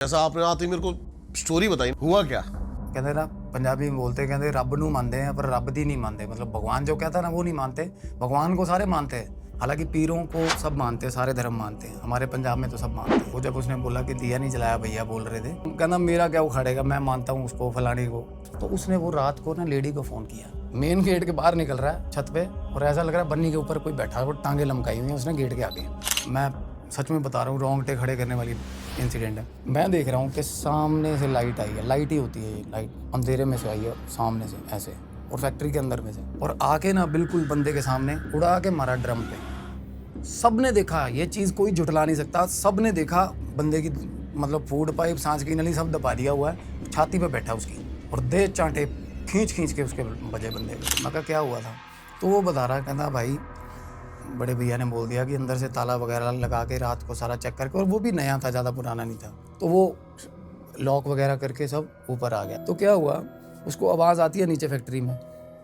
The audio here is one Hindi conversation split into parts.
जैसा आपने आते ही मेरे को स्टोरी बताई, हुआ क्या? कहते ना पंजाबी में बोलते कहते रब नू मानते हैं पर रब दी नहीं मानते। मतलब भगवान जो कहता है ना वो नहीं मानते। भगवान को सारे मानते हैं, हालांकि पीरों को सब मानते हैं, सारे धर्म मानते हैं। हमारे पंजाब में तो सब मानते हैं। वो जब उसने बोला कि दिया नहीं जलाया भैया बोल रहे थे, कहना मेरा क्या उखाड़ेगा, मैं मानता हूँ उसको फलानी को। तो उसने वो रात को ना लेडी को फ़ोन किया, मेन गेट के बाहर निकल रहा है छत पे, और ऐसा लग रहा है बन्नी के ऊपर कोई बैठा है, वो टांगे लमकाई हुई हैं उसने गेट के आगे। मैं सच में बता रहा हूँ, रोंगटे खड़े करने वाली इंसिडेंट है। मैं देख रहा हूँ कि सामने से लाइट आई है, लाइट ही होती है ये, लाइट अंधेरे में से आई है सामने से ऐसे, और फैक्ट्री के अंदर में से, और आके ना बिल्कुल बंदे के सामने उड़ा के मारा ड्रम पे। सब ने देखा ये चीज़, कोई जुटला नहीं सकता। सब ने देखा बंदे की, मतलब फूड पाइप, सांस की नली सब दबा दिया हुआ है, छाती पे बैठा उसकी, और दे चांटे खींच खींच के उसके बजे बंदे को। मैं कहा क्या हुआ था? तो वो बता रहा, कहता भाई बड़े भैया ने बोल दिया कि अंदर से ताला वगैरह लगा के रात को सारा चेक करके, और वो भी नया था, ज़्यादा पुराना नहीं था, तो वो लॉक वगैरह करके सब ऊपर आ गया। तो क्या हुआ, उसको आवाज़ आती है नीचे फैक्ट्री में,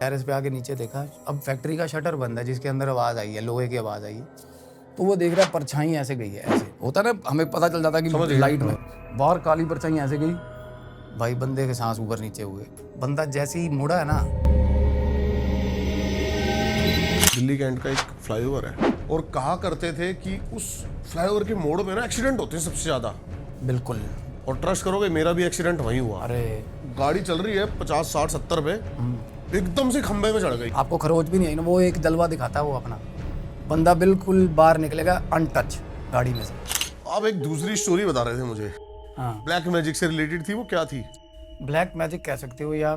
टेरेस पे आके नीचे देखा, अब फैक्ट्री का शटर बंद है जिसके अंदर आवाज़ आई है, लोहे की आवाज़ आई है। तो वो देख रहा है परछाई ऐसे गई है, ऐसे होता ना, हमें पता चल जाता कि लाइट में बाहर काली परछाई ऐसे गई। भाई बंदे के सांस ऊपर नीचे हुए। बंदा जैसे ही मुड़ा है ना, दिल्ली कैंट का एक फ्लाईओवर है, और कहा करते थे कि उस फ्लाईओवर के मोड़ पे ना एक्सीडेंट होते हैं सबसे ज्यादा। बिल्कुल। और ट्रस्ट करोगे, मेरा भी एक्सीडेंट वहीं हुआ। अरे गाड़ी चल रही है 50 60 70 पे, एकदम से खंबे में चढ़ गई। आपको खरोच भी नहीं आई ना, वो एक जलवा दिखाता है वो अपना। बंदा बिल्कुल बाहर निकलेगा अनटच गाड़ी में से। आप एक दूसरी स्टोरी बता रहे थे मुझे, हाँ, ब्लैक मैजिक से रिलेटेड थी, वो क्या थी? ब्लैक मैजिक कह सकते हो, या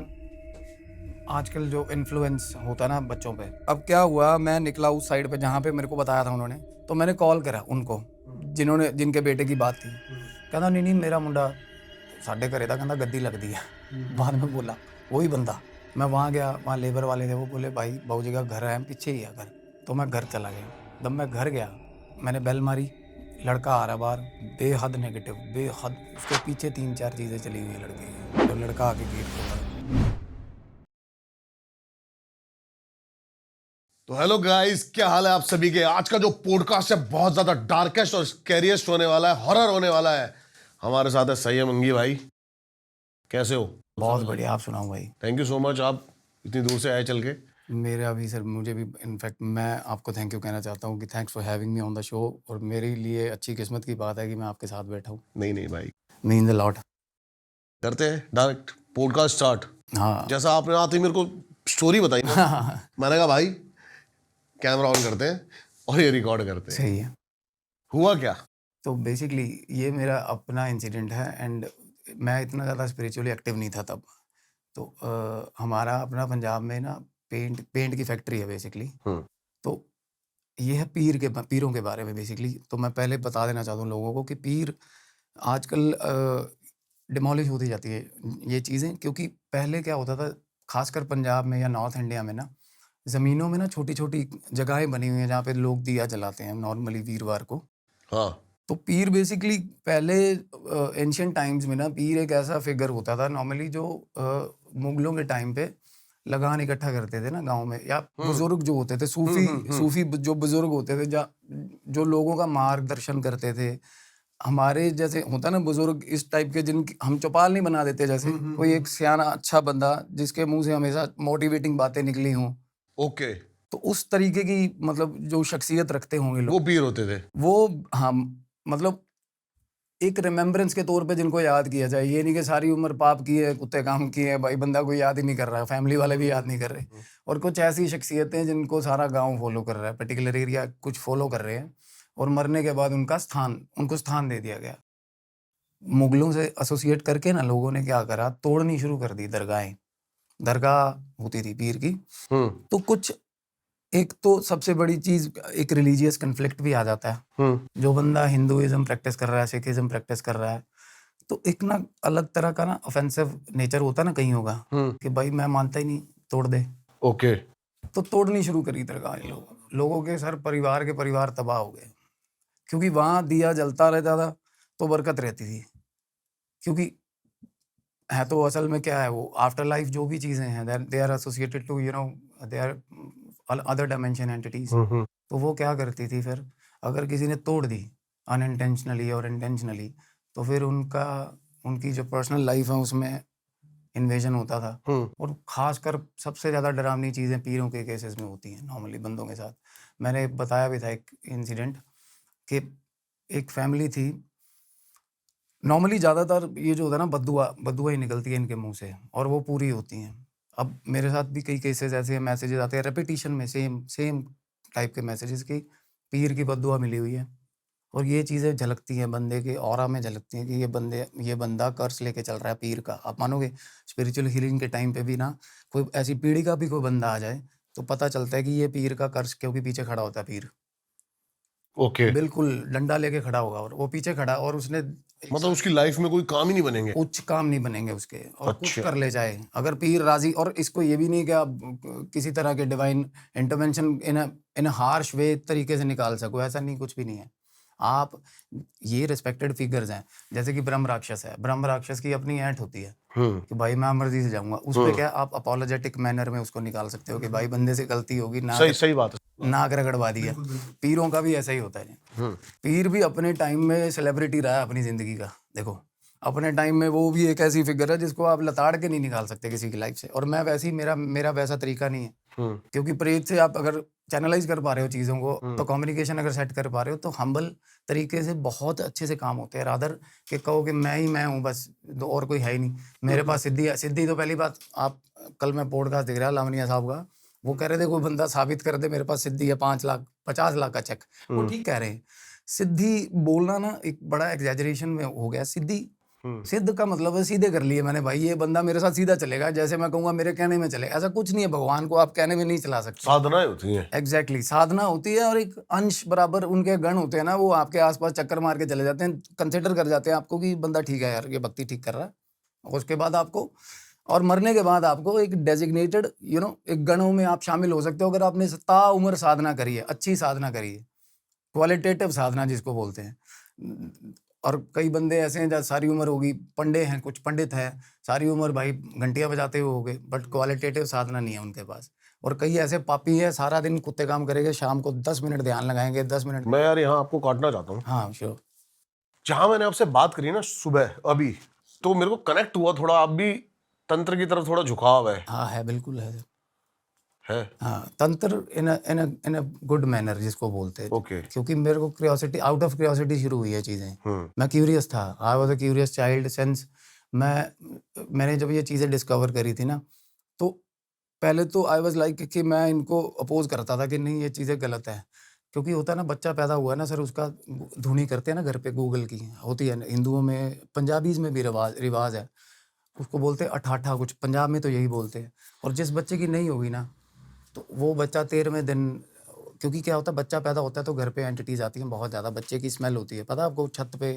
आजकल जो इन्फ्लुएंस होता है ना बच्चों पे। अब क्या हुआ, मैं निकला उस साइड पे जहाँ पे मेरे को बताया था उन्होंने, तो मैंने कॉल करा उनको जिनके बेटे की बात थी। कहता नहीं मेरा मुंडा साढ़े घरे था, कहता गद्दी लगती है। बाद में बोला वही बंदा। मैं वहाँ गया, वहाँ लेबर वाले थे, वो बोले भाई बाबू जी का घर है पीछे ही है घर। तो मैं घर चला गया। जब मैं घर गया, मैंने बेल मारी, लड़का आ रहा बाहर, बेहद नेगेटिव, बेहद। उसके पीछे 3-4 चीज़ें चली हुई लड़के की। तो लड़का आके गेट खोला। तो हेलो गाइस, क्या हाल है आप सभी के? आज का जो पॉडकास्ट है बहुत ज्यादा डार्केस्ट और स्कैरियस्ट होने वाला है, हॉरर होने वाला है। हमारे साथ है सैयम अंगी भाई। कैसे हो? बहुत बढ़िया, आप सुनाओ भाई। थैंक यू सो मच, आप इतनी दूर से आए चल के। मेरा भी सर, मुझे भी इनफैक्ट मैं आपको थैंक यू कहना चाहता हूँ कि thanks for having me on the show. और मेरे लिए अच्छी किस्मत की बात है कि मैं आपके साथ बैठा हूँ। नहीं नहीं भाई, मीन द लॉट। करते हैं डायरेक्ट पॉडकास्ट स्टार्ट। हाँ। जैसा आपने आते ही मेरे को स्टोरी बताई ना, मैंने कहा भाई कैमरा ऑन करते हैं और ये रिकॉर्ड करते हैं। सही है। हुआ क्या? तो बेसिकली ये मेरा अपना इंसिडेंट है, एंड मैं इतना ज़्यादा स्पिरिचुअली एक्टिव नहीं था तब। तो हमारा अपना पंजाब में ना पेंट की फैक्ट्री है बेसिकली। तो ये है पीरों के बारे में बेसिकली। तो मैं पहले बता देना चाहता हूँ लोगों को कि पीर आजकल डिमोलिश होती जाती है ये चीज़ें, क्योंकि पहले क्या होता था, खासकर पंजाब में या नॉर्थ इंडिया में ना, ज़मीनों में ना छोटी छोटी जगहें बनी हुई हैं जहाँ पे लोग दिया जलाते हैं नॉर्मली वीरवार को। हाँ। तो पीर बेसिकली पहले एंशियंट टाइम्स में ना, पीर एक ऐसा फिगर होता था नॉर्मली जो मुगलों के टाइम पे लगान इकट्ठा करते थे ना गांव में, या बुजुर्ग जो होते थे, सूफी जो बुजुर्ग होते थे, जो लोगों का मार्गदर्शन करते थे। हमारे जैसे होता ना बुजुर्ग इस टाइप के, जिनकी हम चौपाल नहीं बना देते, जैसे कोई एक सियाना अच्छा बंदा जिसके मुंह से हमेशा मोटिवेटिंग बातें निकली हों। ओके। तो उस तरीके की, मतलब जो शख्सियत रखते होंगे लोग, वो पीर होते थे। वो, हाँ, मतलब एक रिमेम्बरेंस के तौर पे जिनको याद किया जाए। ये नहीं कि सारी उम्र पाप किए, कुत्ते काम किए, भाई बंदा कोई याद ही नहीं कर रहा है, फैमिली वाले भी याद नहीं कर रहे। और कुछ ऐसी शख्सियतें जिनको सारा गांव फॉलो कर रहा है, पर्टिकुलर एरिया कुछ फॉलो कर रहे हैं, और मरने के बाद उनको स्थान दे दिया गया। मुगलों से एसोसिएट करके ना लोगों ने क्या करा, तोड़नी शुरू कर दी दरगाहें। दरगाह होती थी पीर की। तो कुछ, एक तो सबसे बड़ी चीज, एक रिलीजियस कन्फ्लिक्ट भी आ जाता है। जो बंदा हिंदुइज्म प्रैक्टिस कर रहा है, सिखिज्म प्रैक्टिस कर रहा है, तो एक ना अलग तरह का ना ऑफेंसिव नेचर होता है ना कहीं होगा, कि भाई मैं मानता ही नहीं, तोड़ दे। ओके। तो तोड़नी शुरू करी दरगाह लोगों के सर, परिवार तबाह हो गए, क्योंकि वहां दिया जलता रहता था तो बरकत रहती थी। क्योंकि है तो असल में क्या है, वो आफ्टर लाइफ जो भी चीजें हैं, they are associated to, they are other dimension entities. तो वो क्या करती थी फिर, अगर किसी ने तोड़ दी अनइंटेंशनली और इंटेंशनली, तो फिर उनकी जो पर्सनल लाइफ है उसमें इन्वेजन होता था। और खासकर सबसे ज़्यादा डरावनी चीज़ें पीरों के केसेस में होती हैं नॉर्मली बंदों के साथ। मैंने बताया भी था एक इंसिडेंट कि एक फैमिली थी। नॉर्मली ज़्यादातर ये जो होता है ना बद्दुआ ही निकलती है इनके मुंह से और वो पूरी होती हैं। अब मेरे साथ भी कई केसेस ऐसे मैसेजेस आते हैं रेपिटिशन में सेम टाइप के मैसेजेस कि पीर की बद्दुआ मिली हुई है। और ये चीज़ें झलकती हैं बंदे के ऑरा में झलकती हैं कि ये बंदा कर्स लेके चल रहा है पीर का। आप मानोगे स्पिरिचुअल हीलिंग के टाइम पे भी ना कोई ऐसी पीढ़ी का भी कोई बंदा आ जाए तो पता चलता है कि ये पीर का कर्स, क्योंकि पीछे खड़ा होता है पीर। ओके। बिल्कुल डंडा लेके खड़ा होगा और वो पीछे खड़ा और उसने मतलब उसकी लाइफ में कोई काम ही नहीं बनेंगे। कुछ काम नहीं बनेंगे उसके और कुछ अच्छा। कर ले जाए अगर पीर राजी। और इसको ये भी नहीं कि आप किसी तरह के डिवाइन इंटरवेंशन इन हार्श वे तरीके से निकाल सको, ऐसा नहीं, कुछ भी नहीं है। आप ये रिस्पेक्टेड फिगर्स हैं, जैसे कि ब्रह्म राक्षस है। ब्रह्म राक्षस की अपनी ऐंठ होती है कि भाई मैं मर्जी से जाऊंगा उस पे। क्या आप अपोलोजेटिक मैनर में उसको निकाल सकते हो कि भाई बंदे से गलती होगी, सही बात है। नाक रगड़वा दिया। पीरों का भी ऐसा ही होता है। पीर भी अपने टाइम में सेलिब्रिटी रहा है अपनी जिंदगी का। देखो अपने टाइम में वो भी एक ऐसी फिगर है जिसको आप लताड़ के नहीं निकाल सकते किसी की लाइफ से। और मैं वैसे ही मेरा वैसा तरीका नहीं है, क्योंकि प्रेत से आप अगर चैनलाइज कर पा रहे हो चीज़ों को तो कम्युनिकेशन अगर सेट कर पा रहे हो तो हम्बल तरीके से बहुत अच्छे से काम होते हैं। रादर कि कहो कि मैं ही मैं हूँ बस, और कोई है ही नहीं मेरे पास। सिद्धि है। सिद्धि तो पहली बात, आप कल मैं पॉडकास्ट देख रहा लावनिया साहब का, वो कह रहे थे कोई बंदा साबित कर दे मेरे पास सिद्धि है 5 लाख 50 लाख का चेक। वो ठीक कह रहे हैं। सिद्धि बोलना ना एक बड़ा एग्जैजरेशन में हो गया। सिद्ध का मतलब है सीधे कर लिए मैंने, भाई ये बंदा मेरे साथ सीधा चलेगा, जैसे मैं कहूँगा मेरे कहने में चलेगा। ऐसा कुछ नहीं है, भगवान को आप कहने में नहीं चला सकते। साधनाएं होती हैं। एग्जैक्टली साधना होती है और एक अंश बराबर उनके गण होते हैं ना, वो आपके आसपास चक्कर मार के चले जाते हैं, कंसिडर कर जाते हैं आपको कि बंदा ठीक है यार, ये भक्ति ठीक कर रहा है। और उसके बाद आपको, और मरने के बाद आपको एक डेजिग्नेटेड एक गणों में आप शामिल हो सकते हो अगर आपने ताउम्र साधना करी है, अच्छी साधना करी है, क्वालिटेटिव साधना जिसको बोलते हैं। और कई बंदे ऐसे हैं जहाँ सारी उम्र होगी, पंडे हैं, कुछ पंडित हैं, सारी उम्र भाई घंटियां बजाते हुए हो गए, बट क्वालिटेटिव साधना नहीं है उनके पास। और कई ऐसे पापी हैं, सारा दिन कुत्ते काम करेंगे, शाम को 10 मिनट ध्यान लगाएंगे, 10 मिनट। मैं यार यहाँ आपको काटना चाहता हूँ। हाँ श्योर। जहां मैंने आपसे बात करी ना सुबह अभी, तो मेरे को कनेक्ट हुआ थोड़ा, आप भी तंत्र की तरफ थोड़ा झुकाव है। हाँ है, बिल्कुल है। है। हाँ तंत्र इन अ गुड मैनर जिसको बोलते हैं। ओके। क्योंकि मेरे को क्यूरियोसिटी, आउट ऑफ क्यूरियोसिटी शुरू हुई है चीज़ें। मैं क्यूरियस था, I was a curious child sense. मैंने जब ये चीज़ें डिस्कवर करी थी ना, तो पहले तो आई वाज लाइक कि मैं इनको अपोज करता था कि नहीं ये चीज़ें गलत है। क्योंकि होता है ना, बच्चा पैदा हुआ है ना सर, उसका धुनी करते हैं ना घर पे, गूगल की होती है, हिंदुओं में, पंजाबीज में भी रिवाज है, उसको बोलते हैं अठाठा, कुछ पंजाब में तो यही बोलते हैं। और जिस बच्चे की नहीं होगी ना, तो वो बच्चा 13वें दिन, क्योंकि क्या होता है बच्चा पैदा होता है तो घर पे एंटिटीज आती हैं बहुत ज़्यादा, बच्चे की स्मेल होती है, पता है आपको, छत पे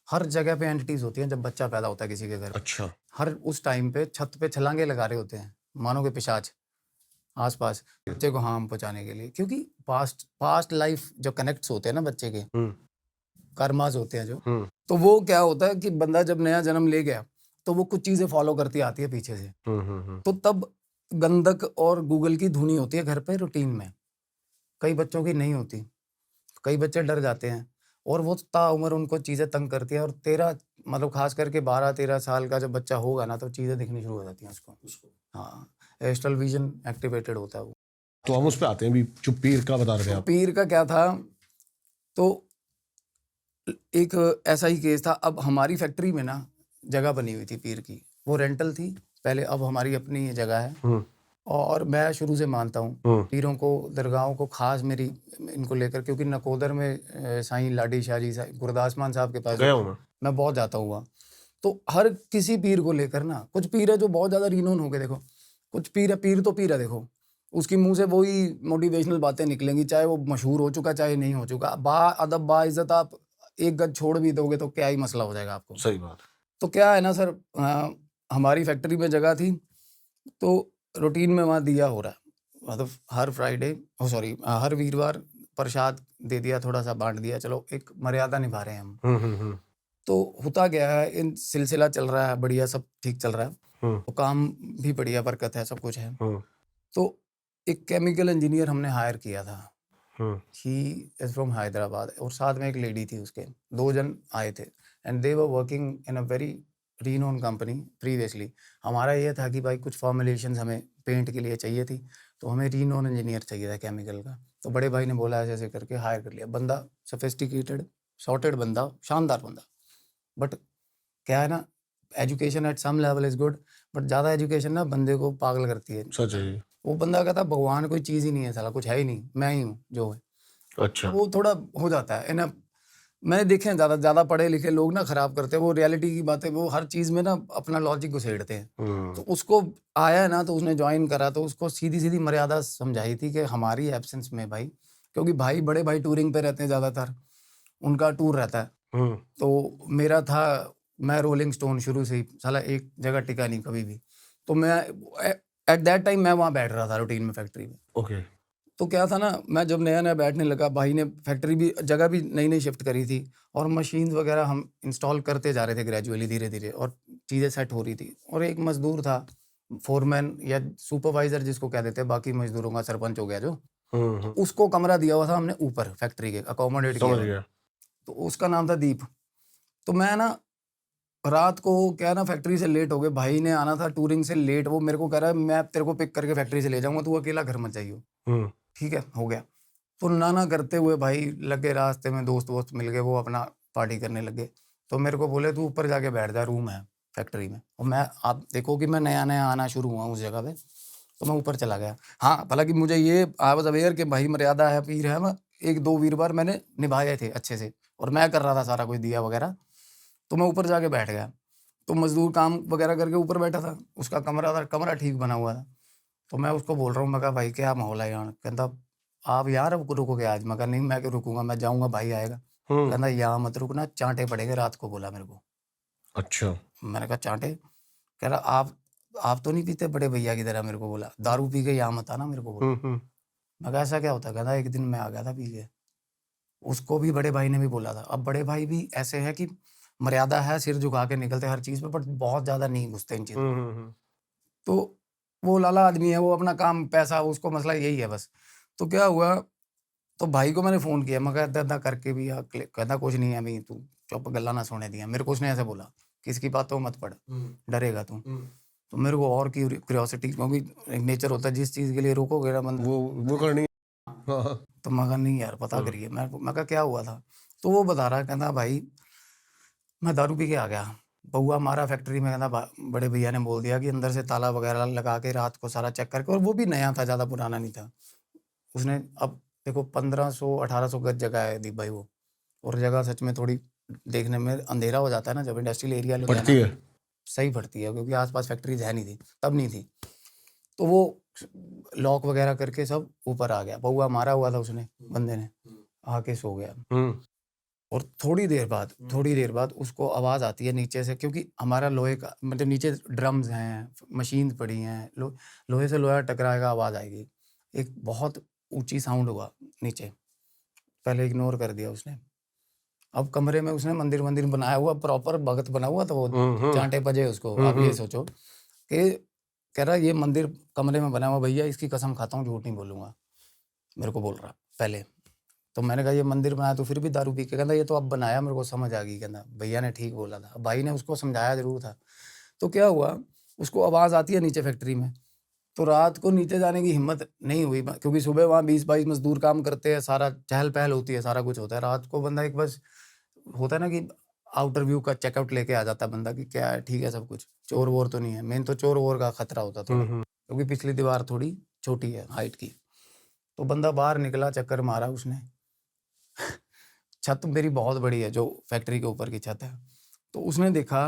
हर जगह पे एंटिटीज होती हैं जब बच्चा पैदा होता है किसी के घर। अच्छा। हर उस टाइम पे छत पे छलांगे लगा रहे होते हैं, मानो के पिशाच आसपास, बच्चे को हार्म पहुंचाने के लिए। क्योंकि पास्ट लाइफ जो कनेक्ट्स होते हैं ना बच्चे के, कर्मास होते हैं जो, तो वो क्या होता है कि बंदा जब नया जन्म ले गया तो वो कुछ चीज़ें फॉलो करती आती है पीछे से। तो तब गंधक और गूगल की धुनी होती है घर पे रूटीन में, कई बच्चों की नहीं होती, कई बच्चे डर जाते हैं और वो ताउम्र उनको चीज़ें तंग करती हैं। और 13 मतलब खास करके 12-13 साल का जब बच्चा होगा ना, तो चीज़ें दिखनी शुरू हो जाती हैं उसको। हाँ, एस्ट्रल विजन एक्टिवेटेड होता है वो। तो हम उस पे आते हैं भी, जो पीर का बता रहे थे तो आप। पीर का क्या था, तो एक ऐसा ही केस था। अब हमारी फैक्ट्री में ना जगह बनी हुई थी पीर की, वो रेंटल थी पहले, अब हमारी अपनी जगह है। और मैं शुरू से मानता हूँ पीरों को, दरगाहों को, खास मेरी इनको लेकर, क्योंकि नकोदर में साईं लाडी शाह जी, गुरदास मान साहब के पास गया हूँ मैं बहुत जाता हुआ। तो हर किसी पीर को लेकर ना, कुछ पीर है जो बहुत ज़्यादा रिनोन हो गए, देखो कुछ पीर है, पीर तो पीर है, देखो उसकी मुंह से वही मोटिवेशनल बातें निकलेंगी, चाहे वो मशहूर हो चुका चाहे नहीं हो चुका। बा अदब बा इज्जत आप एक गज छोड़ भी दोगे तो क्या ही मसला हो जाएगा आपको। सही बात। तो क्या है ना सर, हमारी फैक्ट्री में जगह थी, तो रूटीन में वहाँ दिया हो रहा है, मतलब हर फ्राइडे, हर वीरवार प्रसाद दे दिया, थोड़ा सा बांट दिया, चलो एक मर्यादा निभा रहे हैं हम। तो होता गया है, इन सिलसिला चल रहा है बढ़िया, सब ठीक चल रहा है, तो काम भी बढ़िया, बरकत है, सब कुछ है। तो एक केमिकल इंजीनियर हमने हायर किया था, ही इज फ्रॉम हैदराबाद, और साथ में एक लेडी थी उसके, 2 जन आए थे। And they were working in a very renowned company previously. हमारा ये था कि भाई कुछ फॉर्मुलेशंस हमें पेंट के लिए चाहिए थी, तो हमें रीनोन इंजीनियर चाहिए था केमिकल का। तो बड़े भाई ने बोला ऐसे ऐसे करके हायर कर लिया। बंदा सोफिस्टिकेटेड, सॉर्टेड बंदा, शानदार बंदा। बट क्या है ना, education at some level is good, but ज़्यादा एजुकेशन ना बंदे को पागल करती है। सच है ये। वो बंदा कहता भगवान कोई चीज़ ही नहीं है, साला कुछ है ही नहीं, मैं ही हूँ जो है। अच्छा। वो थोड़ा हो जाता है ना। मैंने देखे हैं ज़्यादा पढ़े लिखे लोग ना खराब करते हैं, वो रियलिटी की बातें, वो हर चीज़ में ना अपना लॉजिक घुसेड़ते हैं। तो उसको आया है ना, तो उसने ज्वाइन करा, तो उसको सीधी सीधी मर्यादा समझाई थी कि हमारी एब्सेंस में भाई, क्योंकि भाई बड़े भाई टूरिंग पे रहते हैं ज़्यादातर, उनका टूर रहता है। तो मेरा था, मैं रोलिंग स्टोन शुरू से ही, साला एक जगह टिका नहीं कभी भी। तो मैं एट दैट टाइम मैं वहाँ बैठ रहा था रूटीन में फैक्ट्री में। ओके। तो क्या था ना, मैं जब नया नया बैठने लगा, भाई ने फैक्ट्री भी जगह भी नई नई शिफ्ट करी थी, और मशीन वगैरह हम इंस्टॉल करते जा रहे थे ग्रेजुअली, धीरे धीरे, और चीज़ें सेट हो रही थी। और एक मजदूर था, फोरमैन या सुपरवाइजर जिसको कह देते हैं, बाकी मजदूरों का सरपंच हो गया जो, तो उसको कमरा दिया हुआ था हमने ऊपर फैक्ट्री के, अकोमोडेट किया समझ हुआ। गया। तो उसका नाम था दीप। तो मैं ना रात को क्या ना, फैक्ट्री से लेट हो गए, भाई ने आना था टूरिंग से लेट, वो मेरे को कह रहा है मैं तेरे को पिक करके फैक्ट्री से ले जाऊंगा, तू अकेला घर मत जाइयो। ठीक है, हो गया। तो ना करते हुए भाई लगे रास्ते में, दोस्त वोस्त मिल गए, वो अपना पार्टी करने लगे। तो मेरे को बोले तू ऊपर जाके बैठ जा, रूम है फैक्ट्री में। और मैं, आप देखो कि मैं नया नया आना शुरू हुआ उस जगह पे, तो मैं ऊपर चला गया। हाँ, हालांकि मुझे ये आई वाज अवेयर कि भाई मर्यादा है, पीर है, मैं एक दो वीरवार मैंने निभाए थे अच्छे से, और मैं कर रहा था सारा कुछ दिया वगैरह। तो मैं ऊपर जाके बैठ गया। तो मजदूर काम वगैरह करके ऊपर बैठा था, उसका कमरा था, कमरा ठीक बना हुआ था। तो मैं उसको बोल रहा हूँ, मैं कहा भाई क्या माहौल है यहाँ? कहता आप यार अब रुकोगे आज? मैं कहा नहीं, मैं क्यों रुकूंगा, मैं जाऊंगा, भाई आएगा। कहता यहाँ मत रुकना, चांटे पड़ेंगे रात को, बोला मेरे को। अच्छा। मैंने कहा चांटे? कह रहा आप तो नहीं पीते बड़े भैया की तरह, मेरे को बोला दारू पी के यहाँ मत आना, मेरे को बोला। मैं कहा ऐसा क्या होता है? कहता एक दिन मैं आ गया था पी के। उसको भी बड़े भाई ने भी बोला था। अब बड़े भाई भी ऐसे है कि मर्यादा है, सिर झुका के निकलते हर चीज पे, बट बहुत ज्यादा नहीं घुसते इन चीजों में। तो वो लाला आदमी है, वो अपना काम पैसा, उसको मसला यही है बस। तो क्या हुआ, तो भाई को मैंने फ़ोन किया, मैं कहा इतना करके भी कहता कुछ नहीं है अभी, तू चुप, गल्ला ना सोने दिया। मेरे को उसने ऐसे बोला, किसकी बातों मत पड़, डरेगा तू। तो मेरे को और क्यूरियोसिटी, क्योंकि एक नेचर होता है, जिस चीज़ के लिए रोकोगे ना बंदा, वो करनी। हाँ। तो मैं कहा नहीं यार पता करिए। मैं कहा क्या हुआ था? तो वो बता रहा है, कहता भाई मैं दारू पी के आ गया, बउआ मारा फैक्ट्री में। कहता बड़े भैया ने बोल दिया कि अंदर से ताला वगैरह लगा के रात को सारा चेक करके, और वो भी नया था, ज़्यादा पुराना नहीं था उसने। अब देखो 1500-1800 गज जगह है दीप भाई वो, और जगह सच में थोड़ी देखने में अंधेरा हो जाता है ना, जब इंडस्ट्रियल एरिया पड़ती है। सही पड़ती है, क्योंकि आसपास फैक्ट्रीज है नहीं थी, तब नहीं थी। तो वो लॉक वगैरह करके सब ऊपर आ गया, बउआ मारा हुआ था उसने, बंदे ने आके सो गया। और थोड़ी देर बाद उसको आवाज़ आती है नीचे से, क्योंकि हमारा लोहे का मतलब नीचे ड्रम्स हैं, मशीन पड़ी हैं, लोहे से लोहा टकराएगा, आवाज़ आएगी। एक बहुत ऊंची साउंड हुआ नीचे, पहले इग्नोर कर दिया उसने। अब कमरे में उसने मंदिर बनाया हुआ, प्रॉपर भगत बना हुआ, तो वो चांटे बजे उसको। अब ये सोचो कि कह रहा ये मंदिर कमरे में बना हुआ, भैया इसकी कसम खाता हूँ, झूठ नहीं बोलूँगा, मेरे को बोल रहा पहले। तो मैंने कहा ये मंदिर बनाया तो फिर भी दारू पी के? कहता ये तो अब बनाया, मेरे को समझ आ गई। कहता भैया ने ठीक बोला था, भाई ने उसको समझाया जरूर था। तो क्या हुआ, उसको आवाज़ आती है नीचे फैक्ट्री में, तो रात को नीचे जाने की हिम्मत नहीं हुई, क्योंकि सुबह वहाँ 20-22 मजदूर काम करते हैं, सारा चहल पहल होती है, सारा कुछ होता है। रात को बंदा एक बस होता है ना कि आउटर व्यू का चेकआउट लेके आ जाता है बंदा, कि क्या है, ठीक है सब कुछ, चोर वोर तो नहीं है। मेन तो चोर वोर का खतरा होता था, क्योंकि पिछली दीवार थोड़ी छोटी है हाइट की। तो बंदा बाहर निकला, चक्कर मारा उसने। छत मेरी बहुत बड़ी है, जो फैक्ट्री के ऊपर की छत है। तो उसने देखा,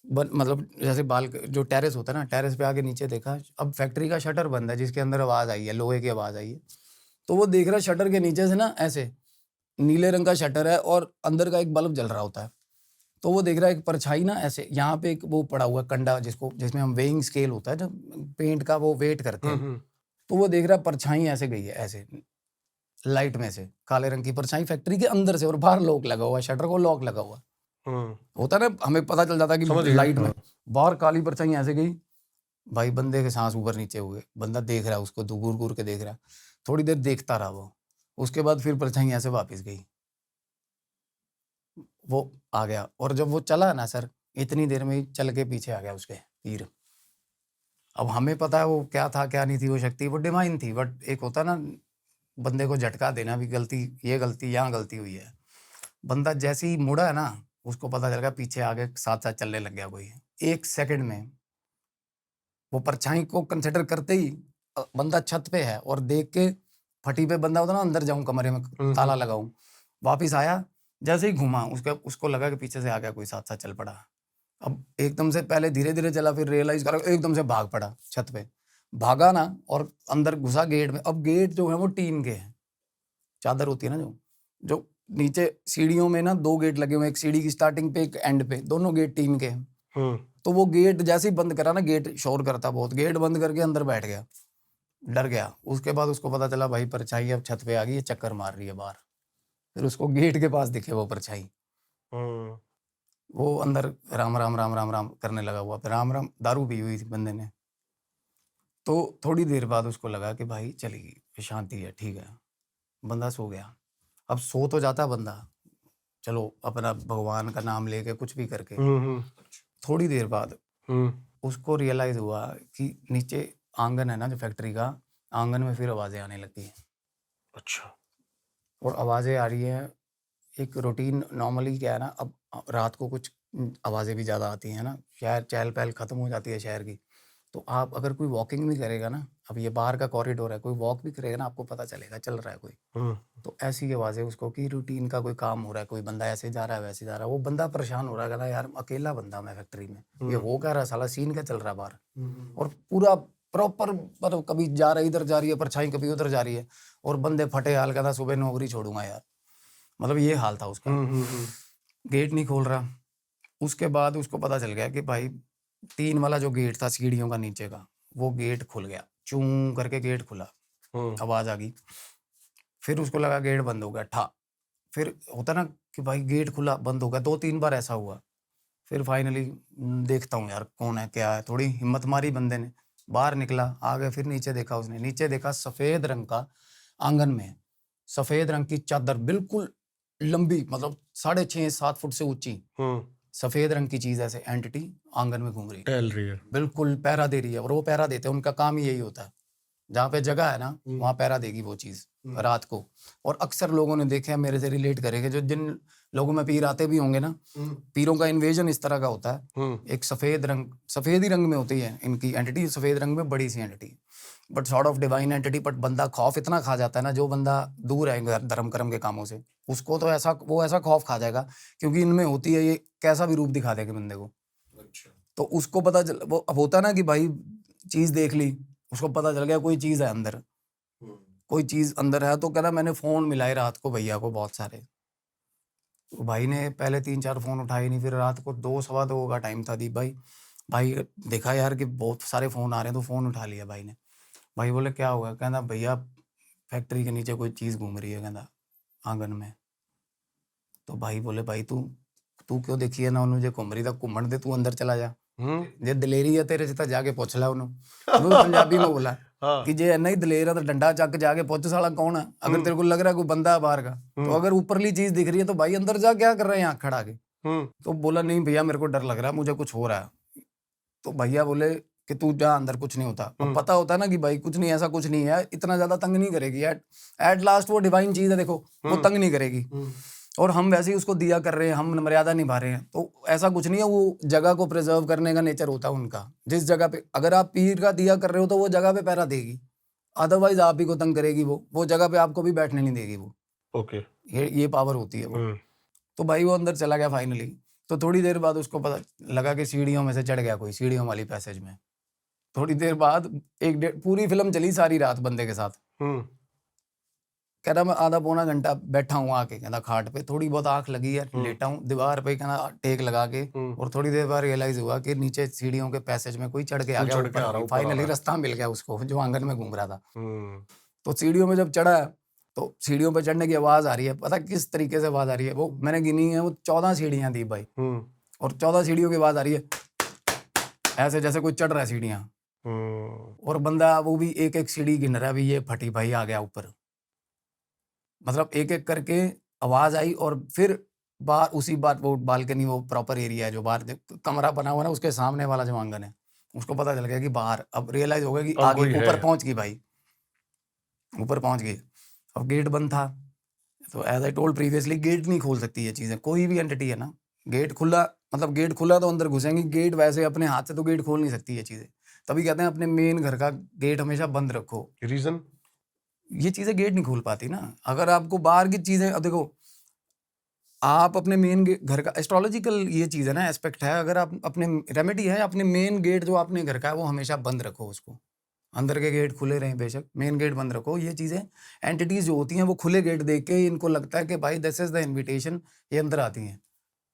मतलब जैसे जो टेरेस होता है ना, टेरेस पे आके नीचे देखा, अब फैक्ट्री का शटर बंद है, जिसके अंदर आवाज़ आई है, लोहे की आवाज़ आई है। तो वो देख रहा शटर के नीचे से ना, ऐसे नीले रंग का शटर है और अंदर का एक बल्ब जल रहा होता है। तो वो देख रहा है एक परछाई ना, ऐसे यहाँ पे एक वो पड़ा हुआ कंडा, जिसमें हम वेइंग स्केल होता है, जो पेंट का वो वेट करते हैं। तो वो देख रहा है परछाई ऐसे गई है, ऐसे लाइट में से काले रंग की परछाई फैक्ट्री के अंदर से, और बाहर लॉक लगा हुआ, शटर को लॉक लगा हुआ होता है ना, हमें पता चल जाता है कि लाइट में बाहर काली परछाई ऐसे गई। भाई बंदे के सांस ऊपर नीचे हुए, बंदा देख रहा है उसको, घूर घूर के देख रहा है। थोड़ी देर देखता रहा वो, उसके बाद फिर परछाई ऐसे वापस गई। वो आ गया, और जब वो चला ना सर, इतनी देर में ही चल के पीछे आ गया उसके तीर। अब हमें पता है वो क्या था क्या नहीं थी, वो शक्ति वो डिवाइन थी, बट एक होता ना बंदे को झटका देना भी, गलती ये गलती यहाँ गलती हुई है। बंदा जैसे ही मुड़ा है ना, उसको पता चल गया पीछे आगे साथ साथ चलने लग गया कोई। 1 सेकंड में वो परछाई को कंसिडर करते ही बंदा छत पे है और देख के फटी पे बंदा होता ना, अंदर जाऊं कमरे में ताला लगाऊं, वापिस आया, जैसे ही घुमा उसको लगा कि पीछे से आ गया कोई, साथ साथ चल पड़ा। अब एकदम से पहले धीरे धीरे चला, फिर रियलाइज करा, एकदम से भाग पड़ा छत पे, भागा ना और अंदर घुसा गेट में। अब गेट जो है वो टीन के हैं, चादर होती है ना जो नीचे सीढ़ियों में ना 2 गेट लगे हुए हैं, एक सीढ़ी की स्टार्टिंग पे एक एंड पे, दोनों गेट टीन के हैं। तो वो गेट जैसे ही बंद करा ना, गेट शोर करता बहुत, गेट बंद करके अंदर बैठ गया, डर गया। उसके बाद उसको पता चला भाई परछाई अब छत पे आ गई है, चक्कर मार रही है बाहर। फिर उसको गेट के पास दिखे वो परछाई, वो अंदर राम राम राम राम राम करने लगा हुआ, फिर राम राम, दारू पी हुई थी बंदे ने। तो थोड़ी देर बाद उसको लगा कि भाई चलेगी, शांति है, ठीक है, बंदा सो गया। अब सो तो जाता बंदा, चलो अपना भगवान का नाम लेके कुछ भी करके। थोड़ी देर बाद उसको रियलाइज हुआ कि नीचे आंगन है ना जो फैक्ट्री का, आंगन में फिर आवाजें आने लगी। अच्छा। और आवाजें आ रही है, एक रूटीन नॉर्मली क्या है ना, अब रात को कुछ आवाजें भी ज़्यादा आती हैं ना, शहर चहल पहल ख़त्म हो जाती है शहर की। तो आप अगर कोई वॉकिंग भी करेगा ना, अब ये बाहर का कॉरिडोर है, कोई वॉक भी करेगा ना, आपको पता चलेगा चल रहा है कोई। तो ऐसी आवाज़ें उसको कि रूटीन का कोई काम हो रहा है, कोई बंदा ऐसे जा रहा है वैसे जा रहा है। वो बंदा परेशान हो रहा है, कहता यार अकेला बंदा मैं फैक्ट्री में, ये हो क्या रहा है साला, सीन क्या चल रहा है बाहर। और पूरा प्रॉपर, मतलब कभी जा रही इधर जा रही है परछाई, कभी उधर जा रही है, और बंदे फटे हाल, कहता सुबह नौकरी छोड़ूंगा यार, मतलब ये हाल था उसका। गेट नहीं खोल रहा। उसके बाद उसको पता चल गया कि भाई 3 वाला जो गेट था सीढ़ियों का नीचे का, वो गेट खुल गया, चूं करके गेट खुला, आवाज आ गई। फिर उसको लगा गेट बंद हो गया, ठा। फिर होता ना कि भाई गेट खुला बंद हो गया, 2-3 बार ऐसा हुआ। फिर फाइनली देखता हूँ यार कौन है क्या है, थोड़ी हिम्मत मारी बंदे ने, बाहर निकला, आगे फिर नीचे देखा उसने, नीचे देखा सफेद रंग का आंगन में, सफेद रंग की चादर बिल्कुल लंबी, मतलब 6.5-7 फुट से ऊंची, सफेद रंग की चीज ऐसे एंटिटी आंगन में घूम रही, टहल रही है, बिल्कुल पहरा दे रही है। और वो पहरा देते हैं, उनका काम ही यही होता है, जहाँ पे जगह है ना वहाँ पहरा देगी वो चीज रात को। और अक्सर लोगों ने देखे हैं, मेरे से रिलेट करेंगे, जो जिन लोगों में पीर आते भी होंगे ना, पीरों का इन्वेजन इस तरह का होता है, एक सफेद रंग, सफेद ही रंग में होती है इनकी एंटिटी, सफेद रंग में बड़ी सी entity, but sort of divine entity. But बंदा खौफ इतना खा जाता है ना, जो बंदा दूर है धर्म कर्म के कामों से, उसको तो ऐसा वो ऐसा खौफ खा जाएगा, क्योंकि इनमें होती है, ये कैसा भी रूप दिखा देगा बंदे को। तो उसको पता चल, वो अब होता ना कि भाई चीज देख ली, उसको पता चल गया कोई चीज है अंदर, कोई चीज अंदर है। तो कह रहा मैंने फोन मिलाए रात को भैया को बहुत सारे, तो भाई ने पहले 3-4 फोन उठाए नहीं, फिर रात को 2-2:15 का टाइम था, दीप भाई देखा यार कि बहुत सारे फोन आ रहे हैं, तो फोन उठा लिया भाई ने। भाई बोले क्या होगा, कहना भैया फैक्ट्री के नीचे कोई चीज घूम रही है, कहना आंगन में। तो भाई बोले भाई तू तू क्यों देखी है ना उन्होंने, जो घूम रही था घूमन दे, तू अंदर चला जा, जे दलेरी है तेरे से तो जाके पूछ ला उन्होंने। वो पंजाबी में बोला कि जे नहीं दलेर है तो डंडा चक जाके पूछ साला कौन है, अगर तेरे को लग रहा है कोई बंदा है बाहर का, तो अगर ऊपरली चीज दिख रही है तो भाई अंदर जा, क्या कर रहे हैं आँख खड़ा के। तो बोला नहीं भैया मेरे को डर लग रहा है, मुझे कुछ हो रहा है। तो भैया बोले कि तू जा अंदर, कुछ नहीं होता। अब पता होता है ना कि भाई कुछ नहीं, ऐसा कुछ नहीं है, इतना ज्यादा तंग नहीं करेगी, एट लास्ट वो डिवाइन चीज है, देखो वो तंग नहीं करेगी। और हम वैसे ही उसको दिया कर रहे हैं, हम मर्यादा निभा रहे हैं, तो ऐसा कुछ नहीं है। वो जगह को प्रिजर्व करने का नेचर होता है उनका। जिस जगह पे अगर आप पीर का दिया कर रहे हो तो वो जगह पे पहरा देगी, अदरवाइज आप ही को तंग करेगी, वो जगह पे आपको भी बैठने नहीं देगी वो। ओके, ये पावर होती है वो। तो भाई वो अंदर चला गया फाइनली। तो थोड़ी देर बाद उसको पता लगा कि सीढ़ियों में से चढ़ गया कोई, सीढ़ियों वाली पैसेज में। थोड़ी देर बाद पूरी फिल्म चली सारी रात बंदे के साथ। कह रहा मैं आधा पौना घंटा बैठा हूँ आके, कहना खाट पे, थोड़ी बहुत आंख लगी है, लेटा हूँ दीवार पे, कहना टेक लगा के। और थोड़ी देर बाद रियलाइज हुआ कि नीचे सीढ़ियों के पैसेज में कोई चढ़ के आ गया, फाइनली रास्ता मिल गया उसको जो आंगन में घूम रहा था। तो सीढ़ियों में जब चढ़ा, तो सीढ़ियों पे चढ़ने की आवाज आ रही है, पता किस तरीके से आवाज आ रही है, वो मैंने गिनी है, वो 14 सीढ़ियां थी भाई, और 14 सीढ़ियों की आवाज आ रही है ऐसे जैसे कोई चढ़ रहा है सीढ़ियां। और बंदा वो भी एक एक सीढ़ी गिन रहा है, भी ये फटी भाई आ गया ऊपर, मतलब एक एक करके आवाज आई। और फिर बाहर उसी बार वो बालकनी, वो प्रॉपर एरिया है जो बाहर कमरा बना हुआ है ना, उसके सामने वाला जो आंगन है, उसको पता चल गया कि बाहर, अब रियलाइज हो गया कि अब आगे कोई है। ऊपर पहुंच गई भाई, ऊपर पहुंच गई। अब गेट बंद था, तो as I told previously, gate नहीं खोल सकती ये चीज़ें, कोई भी एंटिटी है ना। गेट खुला, मतलब गेट खुला तो अंदर घुसेंगी, गेट वैसे अपने हाथ से तो गेट खोल नहीं सकती ये चीज़ें। तभी कहते हैं अपने मेन घर का गेट हमेशा बंद रखो। रीजन? ये चीज़ें गेट नहीं खोल पाती ना। अगर आपको बाहर की चीज़ें, अब देखो, आप अपने मेन घर का एस्ट्रोलॉजिकल ये चीज़ है ना, एस्पेक्ट है। अगर आप अपने रेमेडी है, अपने मेन गेट जो आपने घर का है वो हमेशा बंद रखो उसको। अंदर के गेट खुले रहें बेशक, मेन गेट बंद रखो। ये चीज़ें एंटिटीज जो होती हैं वो खुले गेट देख के इनको लगता है कि भाई दिस इज द इनविटेशन, ये अंदर आती हैं।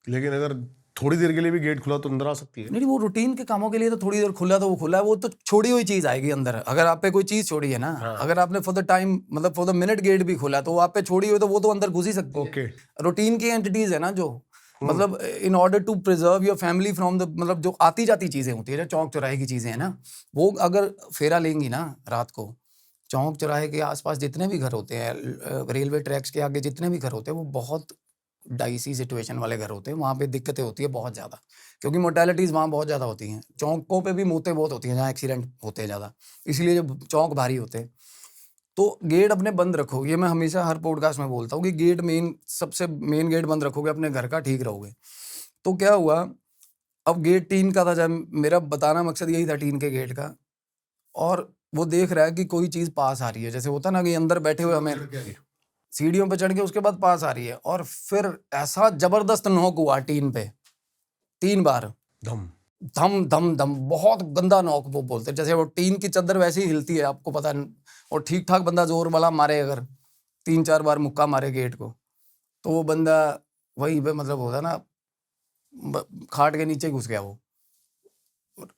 लेकिन अगर थोड़ी देर के लिए भी गेट खुला तो अंदर आ सकती है? नहीं, वो रूटीन के कामों के लिए तो थोड़ी देर खुला तो वो खुला है, वो तो छोड़ी हुई चीज़ आएगी अंदर। अगर आप पे कोई चीज़ छोड़ी है ना, हाँ। अगर आपने फॉर द टाइम, मतलब फॉर द मिनट गेट भी खोला, तो वो आप पे छोड़ी हुई, तो वो तो अंदर घुस ही सकती है। ओके। रूटीन की एंटिटीज है ना जो, मतलब in order to preserve your family from the, मतलब जो आती जाती चीज़ें होती है, जो चौक चौराहे की चीज़ें हैं ना, वो अगर फेरा लेंगी ना रात को, चौक चौराहे के आसपास जितने भी घर होते हैं, रेलवे ट्रैक्स के आगे जितने भी घर होते हैं, वो बहुत डाइसी सिचुएशन वाले घर होते हैं। वहाँ पे दिक्कतें होती है बहुत ज़्यादा, क्योंकि मोर्टेलिटीज़ वहाँ बहुत ज़्यादा होती हैं। चौकों पे भी मौतें बहुत होती हैं जहाँ एक्सीडेंट होते हैं ज़्यादा, इसलिए जब चौक भारी होते हैं। तो गेट अपने बंद रखो, ये मैं हमेशा हर पॉडकास्ट में बोलता हूँ कि गेट मेन, सबसे मेन गेट बंद रखोगे अपने घर का, ठीक रहोगे। तो क्या हुआ, अब गेट टीन का था, जब मेरा बताना मकसद यही था टीन के गेट का, और वो देख रहा है कि कोई चीज़ पास आ रही है, जैसे होता ना कि अंदर बैठे हुए हमें सीढ़ियों पे चढ़ के उसके बाद पास आ रही है, और फिर ऐसा जबरदस्त नॉक हुआ टीन पे 3 बार, धम। धम धम धम, बहुत गंदा नॉक वो बोलते हैं। जैसे वो टीन की चादर वैसे ही हिलती है, आपको पता है। और ठीक ठाक बंदा जोर वाला मारे, अगर 3-4 बार मुक्का मारे गेट को, तो वो बंदा वहीं पे, मतलब होता ना, खाट के नीचे घुस गया वो।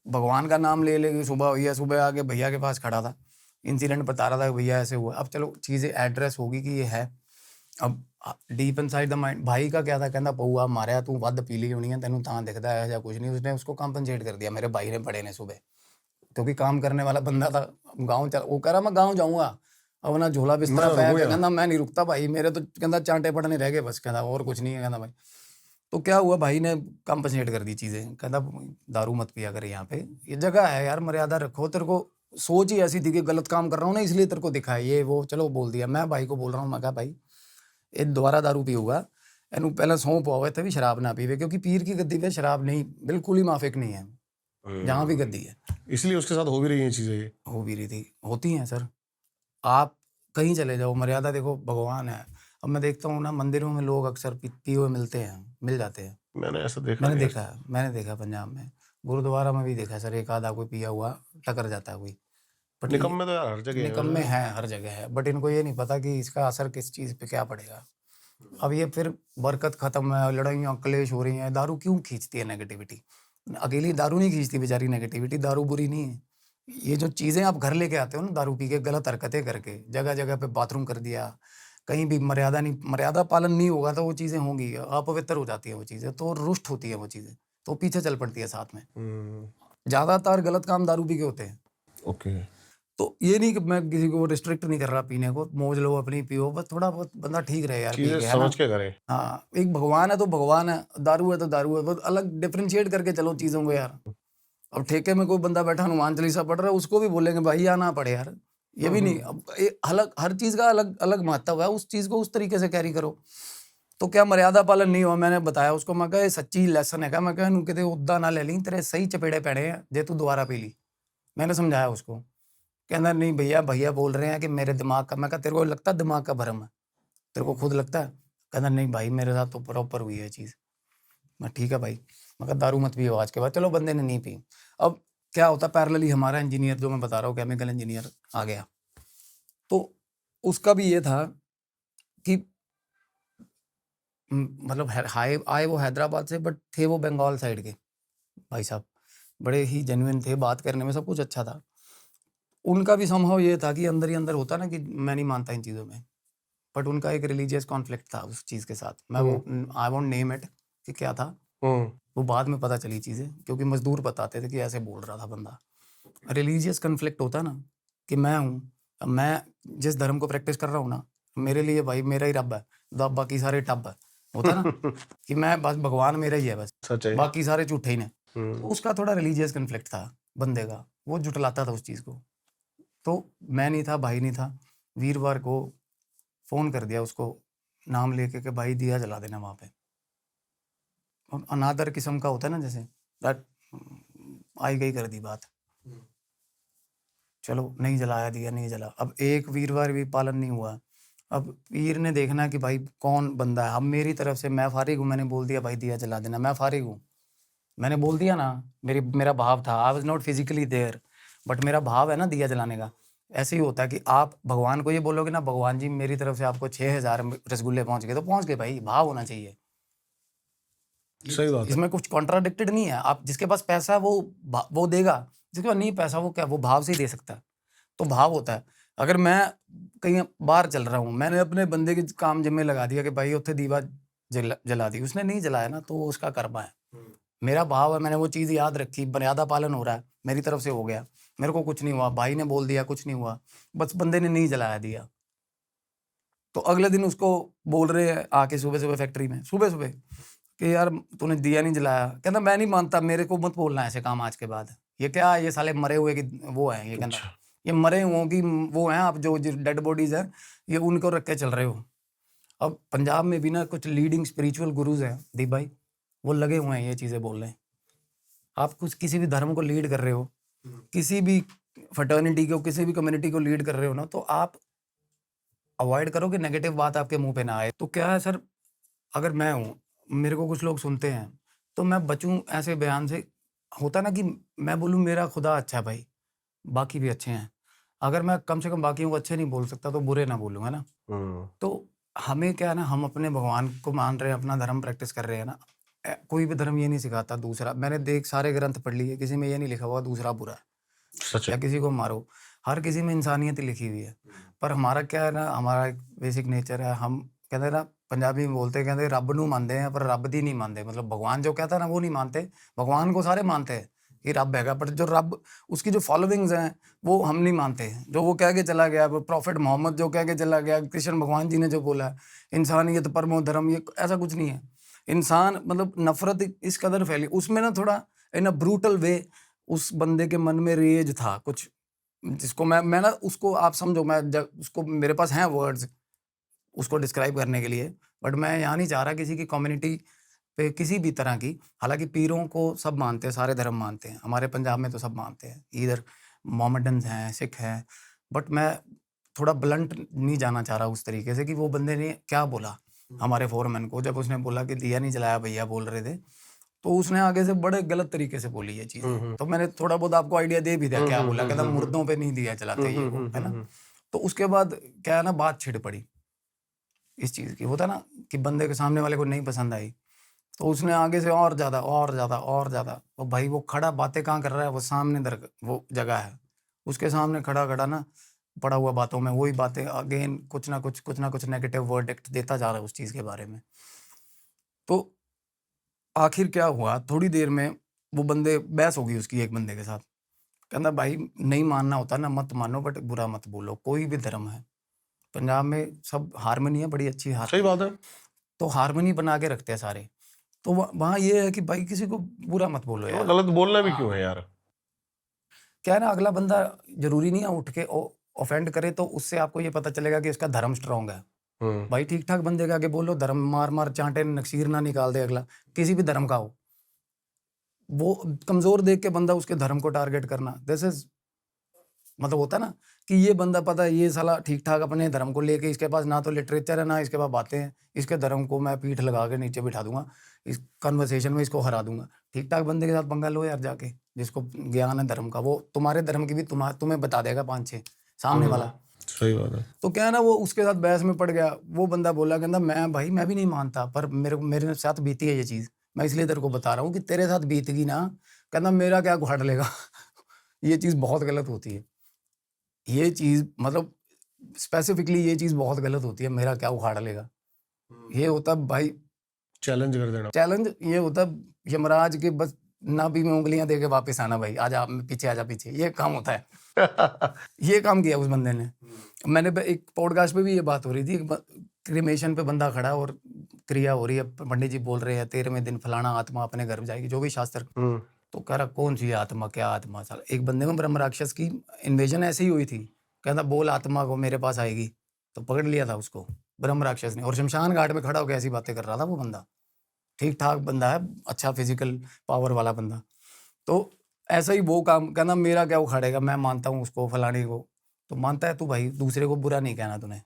भगवान का नाम ले लेके सुबह हुई है, सुबह आके भैया के पास खड़ा था, इंसिडेंट बता रहा था कि भैया ऐसे हुआ। अब चलो चीज़ें एड्रेस होगी कि ये है। अब डीप इनसाइड द माइंड भाई का क्या था, कहना पऊआ मारिया तू वध पी ली होनी है, तेनू तां दिखदा है या कुछ नहीं। उसने उसको कॉम्पनसेट कर दिया मेरे भाई ने, बड़े ने, सुबह, क्योंकि काम करने वाला बंदा था। गाँव चल, वो कह रहा मैं गाँव जाऊँगा, अब ना झोला बिस्तरा पैक है, कहना मैं नहीं रुकता भाई, मेरे तो कहना चांटे पड़ने रह गए बस, कहना और कुछ नहीं है, कहना भाई। तो क्या हुआ, भाई ने कॉम्पनसेट कर दी चीज़ें, कहता दारू मत पिया कर, यहाँ पे ये जगह है यार, मर्यादा रखो। तेरे को सोच ही ऐसी थी कि गलत काम कर रहा हूँ ना, इसलिए तेरे को दिखा है ये वो। चलो बोल दिया, मैं भाई को बोल रहा हूँ, मैं कहा भाई ये दोबारा दारू पीऊगा, एनू पहले सौंप पावे थे भी शराब ना पीवे, क्योंकि पीर की गद्दी पे शराब नहीं, बिल्कुल ही माफिक नहीं है, जहाँ भी गद्दी है। इसलिए उसके साथ हो भी रही हैं चीजें ये। हो भी रही थी, होती हैं सर। आप कहीं चले जाओ, मर्यादा देखो, भगवान है। अब मैं देखता हूँ ना, मंदिरों में लोग अक्सर पिए हुए मिलते हैं, मिल जाते हैं। मैंने ऐसा देखा मैंने है। देखा है, मैंने देखा पंजाब में, गुरुद्वारा में भी देखा है सर, एक आधा कोई पिया हुआ टकर जाता है कोई। बट ये निकम्मे तो यार हर जगह है निकम्मे वैसे। हैं, हर जगह है, बट इनको ये नहीं पता कि इसका असर किस चीज़ पे क्या पड़ेगा। अब ये फिर बरकत खत्म है, लड़ाइयाँ क्लेश हो रही हैं। दारू क्यों खींचती है नेगेटिविटी? अकेली दारू नहीं खींचती बेचारी नेगेटिविटी, दारू बुरी नहीं है। ये जो चीज़ें आप घर लेके आते हो ना, दारू पी के गलत हरकतें करके, जगह जगह पे बाथरूम कर दिया, कहीं भी मर्यादा पालन नहीं होगा, तो वो चीज़ें होंगी, अपवित्र हो जाती है वो चीज़ें, तो रुष्ट होती है वो चीज़ें, तो पीछे चल पड़ती है साथ में। ज़्यादातर गलत काम दारू पी के होते हैं। ओके। तो ये नहीं कि मैं किसी को रिस्ट्रिक्ट नहीं कर रहा पीने को, मौज लो अपनी, पियो, बस थोड़ा बहुत बंदा ठीक रहे यार पी चीजें के, है ना। समझ के करे। हाँ, एक भगवान है तो भगवान है, दारू है तो दारू है, बहुत अलग डिफरेंशिएट करके चलो चीज़ों को यार। अब ठेके में कोई बंदा बैठा हनुमान चालीसा पढ़ रहा है, उसको भी बोलेंगे भाई या ना पढ़े यार, ये भी नहीं। अब अलग, हर चीज़ का अलग अलग महत्व है, उस चीज़ को उस तरीके से कैरी करो। तो क्या मर्यादा पालन नहीं हुआ, मैंने बताया उसको, मैं कहा ये सच्ची लेसन है, मैं कहा किते उद्दा ना ले ली, तेरे सही चपेड़े पैणे हैं जे तू दोबारा पी ली। मैंने समझाया उसको, कहना नहीं भैया, भैया बोल रहे हैं कि मेरे दिमाग का। मैं कहा तेरे को लगता है दिमाग का भरम है, तेरे को खुद लगता है? कहना नहीं भाई, मेरे साथ तो प्रॉपर हुई है चीज़। मैं ठीक है भाई, मैं कहा दारू मत पियो आज के बाद। चलो बंदे ने नहीं पी। अब क्या होता, पैरेलली हमारा इंजीनियर जो मैं बता रहा हूँ, केमिकल इंजीनियर आ गया, तो उसका भी ये था कि मतलब हाय आए वो हैदराबाद से, बट थे वो बंगाल साइड के भाई साहब, बड़े ही जेन्युइन थे, बात करने में सब कुछ अच्छा था। उनका भी संभव ये था कि अंदर ही अंदर होता ना कि मैं नहीं मानता इन चीज़ों में, बट उनका एक रिलीजियस कॉन्फ्लिक्ट था उस चीज़ के साथ। मैं वो आई वोंट नेम इट कि क्या था, वो बाद में पता चली चीज़ें, क्योंकि मजदूर बताते थे कि ऐसे बोल रहा था बंदा। रिलीजियस कन्फ्लिक्ट होता ना कि मैं हूँ, मैं जिस धर्म को प्रैक्टिस कर रहा हूँ ना, मेरे लिए भाई मेरा ही रब है, बाकी सारे टब है। होता ना कि मैं बस भगवान मेरा ही है बस, सच है। बाकी सारे झूठे ही ने। हम्म, तो उसका थोड़ा रिलीजियस कन्फ्लिक्ट था बंदे का, वो जुटलाता था उस चीज़ को। तो मैं नहीं था, भाई नहीं था, वीरवार को फ़ोन कर दिया उसको नाम लेके कि भाई दिया जला देना वहाँ पे। और अनादर किस्म का होता है ना, जैसे दैट आई गई कर दी बात। चलो नहीं जलाया, दिया नहीं जला। अब एक वीरवार भी पालन नहीं हुआ। अब पीर ने देखना कि भाई कौन बंदा है। अब मेरी तरफ से मैं फारिग हूँ, मैंने बोल दिया भाई दिया जला देना, मैं फारिग हूँ। मैंने बोल दिया ना, मेरा भाव था। I was not physically there, but मेरा भाव है ना दिया जलाने का। ऐसे ही होता है कि आप भगवान को ये बोलोगे ना, भगवान जी मेरी तरफ से आपको 6000 रसगुल्ले पहुंच गए, तो पहुंच गए भाई, भाव होना चाहिए। सही बात है। इसमें कुछ कॉन्ट्राडिक्टेड नहीं है। आप जिसके पास पैसा है वो देगा, जिसके पास नहीं पैसा वो क्या, वो भाव से ही दे सकता है। तो भाव होता है। अगर मैं कहीं बाहर चल रहा हूँ, मैंने अपने बंदे के काम जिम्मे लगा दिया कि भाई उत्थे दीवा जला दी, उसने नहीं जलाया ना, तो वो उसका कर्मा है। मेरा भाव है, मैंने वो चीज़ याद रखी, मर्यादा पालन हो रहा है, मेरी तरफ से हो गया, मेरे को कुछ नहीं हुआ, भाई ने बोल दिया कुछ नहीं हुआ, बस बंदे ने नहीं जलाया दिया। तो अगले दिन उसको बोल रहे हैं आके सुबह फैक्ट्री में, सुबह कि यार तूने दिया नहीं जलाया। कहता मैं नहीं मानता, मेरे को मत बोलना ऐसे काम आज के बाद। ये क्या, ये साले मरे हुए की वो है, ये कहता ये मरे हुओं की वो हैं, आप जो डेड बॉडीज हैं ये उनको रख के चल रहे हो। अब पंजाब में भी ना कुछ लीडिंग स्पिरिचुअल गुरुज हैं दीप भाई, वो लगे हुए हैं ये चीज़ें बोल रहे हैं। आप कुछ किसी भी धर्म को लीड कर रहे हो, किसी भी फटर्निटी को, किसी भी कम्युनिटी को लीड कर रहे हो ना, तो आप अवॉइड करो कि नेगेटिव बात आपके मुंह पे ना आए। तो क्या है सर, अगर मैं हूँ, मेरे को कुछ लोग सुनते हैं, तो मैं बचूं ऐसे बयान से। होता ना कि मैं बोलूँ मेरा खुदा अच्छा है भाई, बाकी भी अच्छे हैं। अगर मैं कम से कम बाकियों को अच्छे नहीं बोल सकता तो बुरे ना बोलूँ, है ना। तो हमें क्या है ना, हम अपने भगवान को मान रहे हैं, अपना धर्म प्रैक्टिस कर रहे हैं ना। कोई भी धर्म ये नहीं सिखाता दूसरा, मैंने देख सारे ग्रंथ पढ़ लिए, किसी में ये नहीं लिखा हुआ दूसरा बुरा है सच या है। किसी को मारो। हर किसी में इंसानियत ही लिखी हुई है। पर हमारा क्या है ना, हमारा एक बेसिक नेचर है, हम कहते ना, पंजाबी में बोलते कहते रब नू मानते हैं पर रब दी नहीं मानते। मतलब भगवान जो कहता है ना वो नहीं मानते, भगवान को सारे मानते हैं कि रब हैगा, पर जो रब उसकी जो फॉलोइंग्स हैं वो हम नहीं मानते। जो वो कह के चला गया, प्रॉफिट मोहम्मद जो कह के चला गया, कृष्ण भगवान जी ने जो बोला इंसानियत परमो धर्म, ये ऐसा कुछ नहीं है। इंसान मतलब नफरत इस कदर फैली उसमें ना, थोड़ा इन अ ब्रूटल वे उस बंदे के मन में रेज था कुछ, जिसको मैं ना उसको आप समझो, मैं जब उसको मेरे पास हैं वर्ड्स उसको डिस्क्राइब करने के लिए, बट मैं यहाँ नहीं चाह रहा किसी की कम्युनिटी पे किसी भी तरह की। हालांकि पीरों को सब मानते हैं, सारे धर्म मानते हैं, हमारे पंजाब में तो सब मानते हैं, इधर मोहम्मडन्स हैं, सिख हैं। बट मैं थोड़ा ब्लंट नहीं जाना चाह रहा उस तरीके से कि वो बंदे ने क्या बोला हमारे फोरमैन को, जब उसने बोला कि दिया नहीं जलाया भैया बोल रहे थे, तो उसने आगे से बड़े गलत तरीके से बोली ये चीज़ें। तो मैंने थोड़ा बहुत आपको आइडिया दे भी दिया क्या बोला, कहता मुर्दों पे नहीं दिया जलाते ये वो, है ना। तो उसके बाद क्या है ना, बात छिड़ पड़ी इस चीज़ की। होता ना कि बंदे के सामने वाले को नहीं पसंद आई, तो उसने आगे से और ज़्यादा और ज़्यादा और ज़्यादा। वो भाई वो खड़ा बातें कहाँ कर रहा है, वो सामने वो जगह है, उसके सामने खड़ा खड़ा ना पड़ा हुआ बातों में वही बातें अगेन कुछ ना कुछ नेगेटिव वर्डिक्ट देता जा रहा है उस चीज़ के बारे में। तो आखिर क्या हुआ, थोड़ी देर में वो बंदे बहस हो गई उसकी एक बंदे के साथ। कहता भाई नहीं मानना होता ना मत मानो, बट बुरा मत बोलो, कोई भी धर्म है। पंजाब में सब हारमोनी है, बड़ी अच्छी सही बात है। तो हारमोनी बना के रखते हैं सारे। तो वहाँ ये है कि भाई किसी को बुरा मत बोलो यार। गलत बोलना भी क्यों है यार। क्या है ना, अगला बंदा जरूरी नहीं है उठ के ऑफेंड करे तो उससे आपको ये पता चलेगा कि इसका धर्म स्ट्रांग है। भाई ठीक ठाक बंदे के आगे बोलो, धर्म मार मार चांटे नक्सीर ना निकाल दे अगला, किसी भी धर्म का हो। वो कमजोर देख के बंदा उसके धर्म को टारगेट करना, दिस इज मतलब होता ना कि ये बंदा पता है ये साला ठीक ठाक अपने धर्म को लेके, इसके पास ना तो लिटरेचर है ना इसके पास बातें हैं, इसके धर्म को मैं पीठ लगा के नीचे बिठा दूंगा, इस कन्वर्सेशन में इसको हरा दूंगा। ठीक ठाक बंदे के साथ पंगा लो यार जाके, जिसको ज्ञान है धर्म का, वो तुम्हारे धर्म की भी तुम्हें बता देगा 5-6 सामने वाला। सही बात है। तो क्या है ना, वो उसके साथ बहस में पड़ गया। वो बंदा बोला कहता मैं भी नहीं मानता, पर मेरे साथ बीती है ये चीज़, मैं इसलिए तेरे को बता रहा हूँ कि तेरे साथ बीतगी ना। कहता मेरा क्या उखाड़ लेगा ये चीज़ बहुत गलत होती है। ये चीज़ मतलब स्पेसिफिकली ये चीज़ बहुत गलत होती है, मेरा क्या उखाड़ लेगा। ये होता भाई चैलेंज कर देना। चैलेंज, ये होता यमराज के बस नाभि में उंगलियां दे के वापस आना, भाई आजा पीछे, आजा पीछे, ये काम होता है। ये काम किया उस बंदे ने। मैंने एक पॉडकास्ट पे भी ये बात हो रही थी, क्रिमेशन पे बंदा खड़ा और क्रिया हो रही है, पंडित जी बोल रहे हैं 13वें दिन फलाना आत्मा अपने घर में जाएगी, जो भी शास्त्र। तो कह रहा कौन सी आत्मा, क्या आत्मा? साला एक बंदे में ब्रह्म राक्षस की इन्वेजन ऐसे ही हुई थी, कहता बोल आत्मा को मेरे पास आएगी, तो पकड़ लिया था उसको ब्रह्म राक्षस ने, और शमशान घाट में खड़ा होकर ऐसी बातें कर रहा था वो बंदा। ठीक ठाक बंदा है, अच्छा फिजिकल पावर वाला बंदा। तो ऐसा ही वो काम, कहना मेरा क्या उखाड़ेगा, मैं मानता हूँ उसको फलाने को। तो मानता है तू भाई, दूसरे को बुरा नहीं कहना तूने,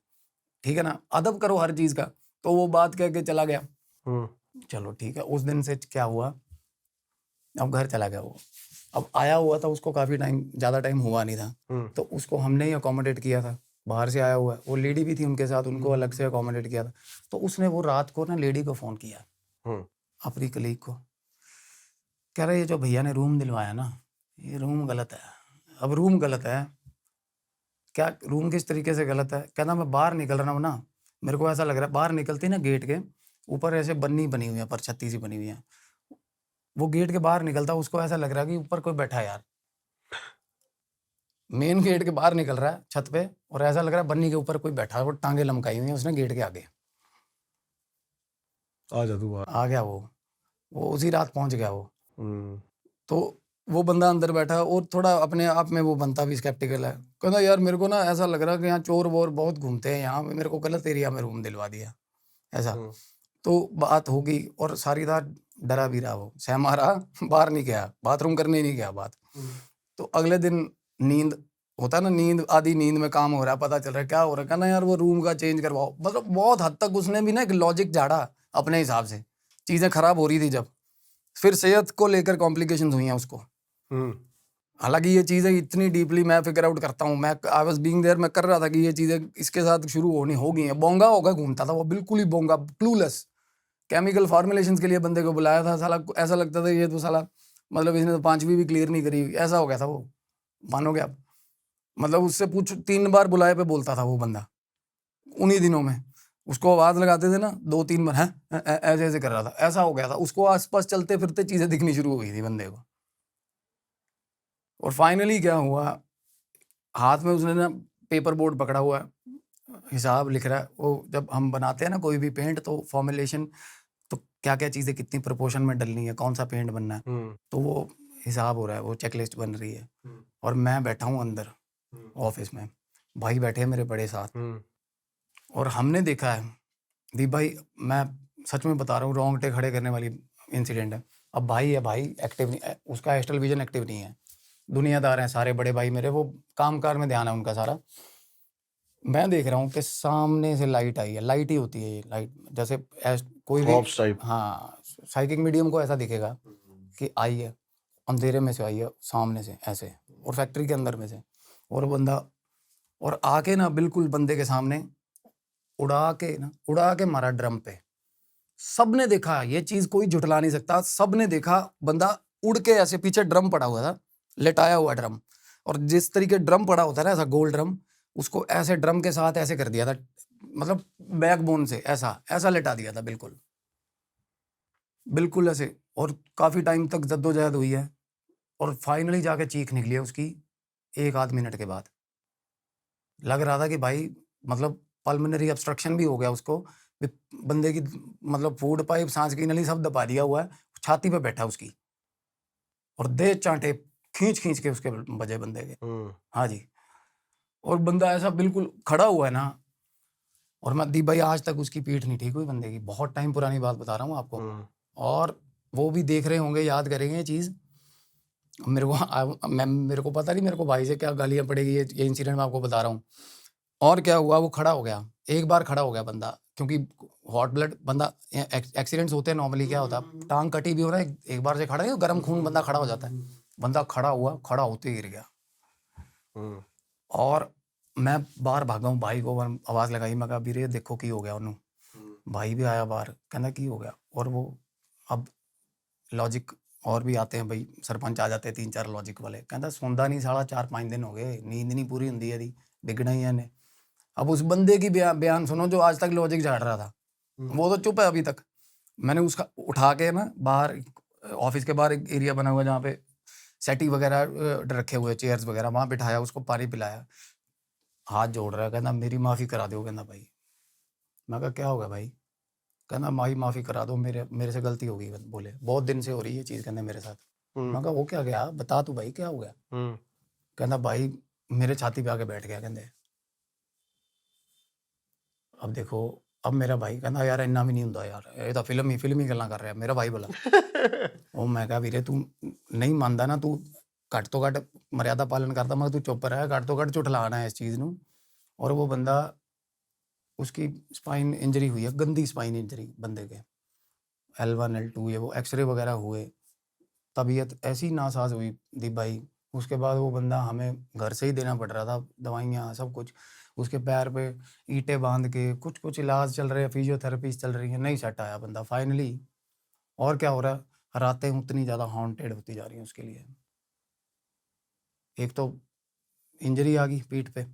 ठीक है ना, अदब करो हर चीज का। तो वो बात कह के चला गया। चलो ठीक है, उस दिन से क्या हुआ, अब घर चला गया वो। अब आया हुआ था, उसको काफी टाइम, ज्यादा टाइम हुआ नहीं था, तो उसको हमने ही अकोमोडेट किया था। बाहर से आया हुआ है, वो लेडी भी थी उनके साथ, उनको अलग से अकोमोडेट किया था। तो उसने वो रात को ना लेडी को फोन किया, अपनी कलीग को, कह रहा ये जो भैया ने रूम दिलवाया ना, ये रूम गलत है। अब रूम गलत है, क्या रूम किस तरीके से गलत है? कहना मैं बाहर निकल रहा हूँ ना, मेरे को ऐसा लग रहा है, बाहर निकलती ना गेट के ऊपर ऐसे बन्नी बनी हुई है, पर छत्ती सी बनी हुई है, वो गेट के बाहर निकलता, उसको ऐसा लग रहा है कि ऊपर कोई बैठा है यार। मेन गेट के बाहर निकल रहा है छत पे, और ऐसा लग रहा है बन्नी के ऊपर कोई बैठा है, वो टांगे लमकाई हुई है उसने गेट के आगे। आ जा तू आ गया वो उसी रात पहुंच गया वो। तो वो बंदा अंदर बैठा है, और थोड़ा अपने आप में वो बनता भी स्केप्टिकल है, कहता यार मेरे को ना ऐसा लग रहा है कि यहाँ चोर वोर बहुत घूमते हैं, यहाँ पे मेरे को गलत एरिया में रूम दिलवा दिया ऐसा। तो बात होगी, और सारी रात डरा भी रहा वो, सहमा रहा, बाहर नहीं गया, बाथरूम करने नहीं गया बात। तो अगले दिन नींद होता है ना, नींद आधी नींद में काम हो रहा है, पता चल रहा है क्या हो रहा है, कहना यार वो रूम का चेंज करवाओ। मतलब बहुत हद तक उसने भी ना एक लॉजिक झाड़ा अपने हिसाब से, चीजें खराब हो रही थी जब। फिर सेहत को लेकर कॉम्प्लिकेशंस हुई हैं उसको। हालांकि ये चीजें इतनी डीपली मैं फिगर आउट करता हूँ, मैं आई वाज बीइंग देयर, मैं कर रहा था कि ये चीजें इसके साथ शुरू होनी हो गई हैं। बोंगा होगा घूमता था वो, बिल्कुल ही बोंगा, क्लूलेस। केमिकल फॉर्मुलेशंस के लिए बंदे को बुलाया था, साला ऐसा लगता था ये तो साला, मतलब इसने तो 5वीं भी क्लियर नहीं करी, ऐसा हो गया था वो, मानोगे आप? मतलब उससे पूछ, 3 बार बुलाए पे बोलता था वो बंदा उन्हीं दिनों में। उसको आवाज लगाते थे ना 2-3 बार, हैं ऐसे ऐसे कर रहा था, ऐसा हो गया था उसको। आसपास चलते फिरते चीजें दिखनी शुरू हो गई थी बंदे को। और फाइनली क्या हुआ, हाथ में उसने ना पेपर बोर्ड पकड़ा हुआ है, हिसाब लिख रहा है वो। जब हम बनाते हैं ना कोई भी पेंट, तो फॉर्मुलेशन, तो क्या क्या चीजें कितनी प्रोपोर्शन में डलनी है, कौन सा पेंट बनना है, तो वो हिसाब हो रहा है, वो चेकलिस्ट बन रही है। और मैं बैठा हूँ अंदर ऑफिस में, भाई बैठे हैं मेरे बड़े साथ, और हमने देखा है दीप भाई, मैं सच में बता रहा हूँ, रोंगटे खड़े करने वाली इंसिडेंट है। अब भाई है, भाई एक्टिव नहीं, उसका एस्ट्रल विजन एक्टिव नहीं है, दुनियादार हैं सारे बड़े भाई मेरे, वो कामकाज में ध्यान है उनका सारा। मैं देख रहा हूँ कि सामने से लाइट आई है, लाइट ही होती है ये लाइट, जैसे कोई भी, Orbs type। हाँ साइकिक मीडियम को ऐसा दिखेगा कि आई है, अंधेरे में से आई है, सामने से ऐसे, और फैक्ट्री के अंदर में से। और बंदा, और आके ना बिल्कुल बंदे के सामने उड़ा के मारा ड्रम पे। सबने देखा, ये चीज कोई झुठला नहीं सकता, सबने देखा, बंदा उड़ के ऐसे, पीछे ड्रम पड़ा हुआ था, लेटाया हुआ ड्रम, और जिस तरीके ड्रम पड़ा होता है ना ऐसा गोल ड्रम, उसको ऐसे ड्रम के साथ ऐसे कर दिया था, मतलब बैकबोन से ऐसा ऐसा लेटा दिया था, बिल्कुल बिल्कुल ऐसे। और काफी टाइम तक जद्दोजहद हुई है, और फाइनली जाके चीख निकली है उसकी 1 आध मिनट के बाद। लग रहा था कि भाई, मतलब पल्मोनरी ऑब्स्ट्रक्शन भी हो गया उसको, बंदे की, मतलब फूड पाइप, सांस की नली सब दबा दिया हुआ है, छाती पे बैठा उसकी, और दे चांटे खींच खींच के उसके बजे बंदे के। हाँ जी। और बंदा ऐसा बिल्कुल खड़ा हुआ है ना, और मैं दीप भाई आज तक उसकी पीठ नहीं ठीक हुई बंदे की, बहुत टाइम पुरानी बात बता रहा हूँ आपको। और वो भी देख रहे होंगे, याद करेंगे ये चीज़। मेरे को पता नहीं मेरे को भाई से क्या गालियाँ पड़ेगी, ये इंसिडेंट मैं आपको बता रहा हूँ। और क्या हुआ, वो खड़ा हो गया, एक बार खड़ा हो गया बंदा, क्योंकि हॉट ब्लड बंदा, एक्सीडेंट्स होते हैं नॉर्मली, क्या होता है टांग कटी भी हो रहा है, एक बार से खड़ा है, गर्म खून बंदा खड़ा हो जाता है। बंदा खड़ा हुआ, खड़ा होते ही गिर गया। और मैं बाहर भागा हूँ, भाई को आवाज़ लगाई, मैं कहा वीरे देखो की हो गया उन्होंने। भाई भी आया बाहर, कहना की हो गया। और वो अब लॉजिक और भी आते हैं भाई, सरपंच आ जाते हैं 3-4 लॉजिक वाले, कहता सौंदा नहीं साला, 4-5 दिन हो गए, नींद नहीं पूरी होंगी यदि, बिगड़ा ही है ने। अब उस बंदे की बयान सुनो जो आज तक लॉजिक झाड़ रहा था, वो तो चुप है अभी तक। मैंने उसका उठा के ना बाहर, ऑफिस के बाहर एक एरिया बना हुआ है जहाँ पे सेटी वगैरह रखे हुए, चेयर्स वगैरह, वहाँ बिठाया, उसको पानी पिलाया, हाथ जोड़ रहा है, कहना मेरी माफ़ी करा दो, कहना भाई। मैं कहा क्या होगा भाई? कहना माही माफ़ी करा दो, मेरे मेरे से गलती हो गई। बोले बहुत दिन से हो रही है ये चीज़ कहते मेरे साथ। मैं कहा वो क्या गया, बता तू भाई क्या हो गया। कहना भाई मेरे छाती पे आके बैठ गया कहते। अब देखो, अब मेरा भाई कहना यार इन्ना भी नहीं ਹੁੰਦਾ यार, ਇਹ ਤਾਂ ਫਿਲਮ ਹੀ ਗੱਲਾਂ ਕਰ ਰਿਹਾ ਮੇਰਾ ਭਾਈ बोला। ਉਹ ਮੈਂ ਕਿਹਾ ਵੀਰੇ ਤੂੰ ਨਹੀਂ ਮੰਨਦਾ ਨਾ, ਤੂੰ ਘੱਟ ਤੋਂ ਘੱਟ ਮਰਿਆਦਾ ਪਾਲਨ करता, मैं तू चुप रहा, घट तो घट झुठलाना है इस चीज़ ਨੂੰ। और वो बंदा, उसकी स्पाइन इंजरी हुई है, गंदी स्पाइन इंजरी बंदे के, L1 L2 ये वो एक्सरे वगैरह हुए, तबीयत ऐसी नासाज हुई दीप भाई। उसके बाद वो बंदा हमें घर से ही देना पड़ रहा था दवाइयाँ सब कुछ, उसके पैर पे ईंटें बांध के कुछ कुछ इलाज चल रहे हैं, फिजियोथेरेपी चल रही है, नहीं सेट आया बंदा फाइनली। और क्या हो रहा है, रातें उतनी ज़्यादा हॉन्टेड होती जा रही हैं उसके लिए। एक तो इंजरी आ गई पीठ पे,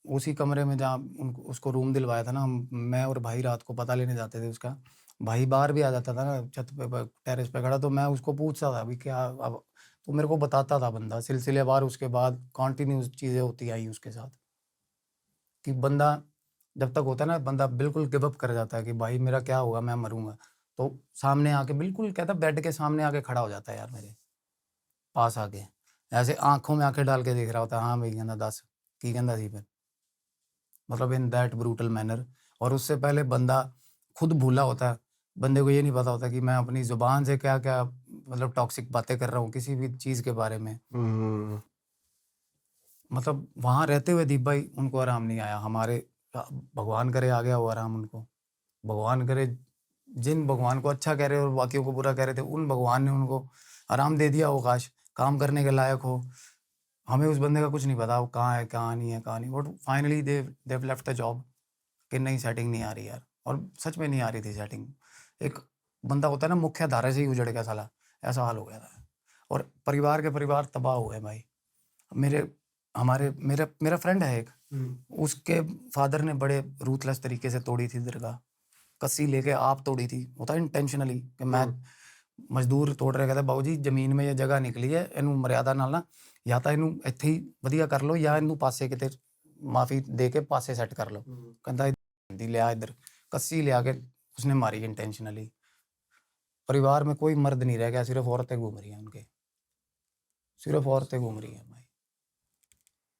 उसी कमरे में जहाँ उनको उसको रूम दिलवाया था ना, मैं और भाई रात को पता लेने जाते थे उसका। भाई बाहर भी आ जाता था ना, छत पे टेरेस पे खड़ा, तो मैं उसको पूछता था अभी क्या, अब तो मेरे को बताता था बंदा सिलसिलेवार। उसके बाद कॉन्टिन्यूस चीज़ें होती आई उसके साथ, कि बंदा जब तक होता है ना, बंदा बिल्कुल गिव अप कर जाता है कि भाई मेरा क्या होगा, मैं मरूंगा, तो सामने आके बिल्कुल कहता, बेड के सामने आके खड़ा हो जाता है यार, मेरे पास आके ऐसे आंखों में आंखें डाल के देख रहा होता है, हाँ भाई कहना दस की कहता सी फिर, मतलब इन दैट ब्रूटल मैनर। और उससे पहले बंदा खुद भूला होता है, बंदे को ये नहीं पता होता कि मैं अपनी ज़ुबान से क्या क्या मतलब टॉक्सिक बातें कर रहा हूँ किसी भी चीज़ के बारे में। मतलब वहाँ रहते हुए दीप भाई उनको आराम नहीं आया, हमारे भगवान करे आ गया वो आराम उनको, भगवान करे, जिन भगवान को अच्छा कह रहे और बाकियों को बुरा कह रहे थे, उन भगवान ने उनको आराम दे दिया हो, काश काम करने के लायक हो। हमें उस बंदे का कुछ नहीं पता वो कहाँ है, कहाँ नहीं है, कहाँ नहीं, but finally Dev left the job कि नहीं सेटिंग नहीं आ रही यार। और सच में नहीं आ रही थी सेटिंग। एक बंदा होता है ना, मुख्य धारा से ही उजड़ गया साला, ऐसा हाल हो गया था। और परिवार के परिवार तबाह हुए भाई। मेरे हमारे मेरा मेरा फ्रेंड है एक, उसके फादर ने बड़े रूथलेस तरीके से तोड़ी थी दरगाह, कस्सी लेके आप तोड़ी थी, होता इंटेंशनली कि मैं मजदूर तोड़ रहे, कहते बाबू जी ਜ਼ਮੀਨ में ये जगह निकली है, ਇਹਨੂੰ ਮਰਿਆਦਾ ਨਾਲ ਨਾ ਜਾਂ ਤਾਂ ਇਹਨੂੰ ਇੱਥੇ ਹੀ ਵਧੀਆ ਕਰ ਲਓ ਜਾਂ ਇਹਨੂੰ ਪਾਸੇ ਕਿਤੇ ਮਾਫੀ ਦੇ ਕੇ ਪਾਸੇ ਸੈੱਟ ਕਰ ਲਓ। ਕਹਿੰਦਾ ਦੀ ਲਿਆ इधर कस्सी ले आके उसने मारी इंटेंशनली। परिवार में कोई मर्द नहीं रह गया, सिर्फ औरतें घूम रही हैं उनके, सिर्फ औरतें घूम रही हैं भाई,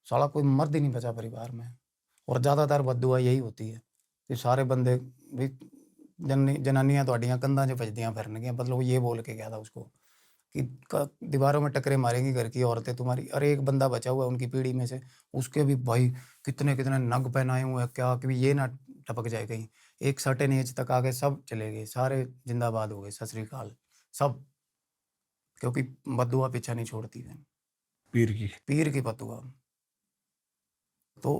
साला कोई मर्द ही नहीं बचा परिवार में। और ज़्यादातर बददुआ यही होती है कि सारे बंदे भी जनानियां ਤੁਹਾਡੀਆਂ ਕੰਧਾਂ 'ਚ ਵੱਜਦੀਆਂ ਫਿਰਨਗੀਆਂ, मतलब ये बोल के गया था उसको कि दीवारों में टकरे मारेंगी घर की औरतें तुम्हारी। अरे एक बंदा बचा हुआ है उनकी पीढ़ी में से, उसके भी भाई कितने कितने नग पहनाए हुए हैं, क्या कि ये ना टपक जाए कहीं। एक सर्टेन एज तक आ गए, सब चले गए, सारे जिंदाबाद हो गए, सत श्री अकाल सब, क्योंकि बददुआ पीछा नहीं छोड़ती है, पीर की बददुआ। तो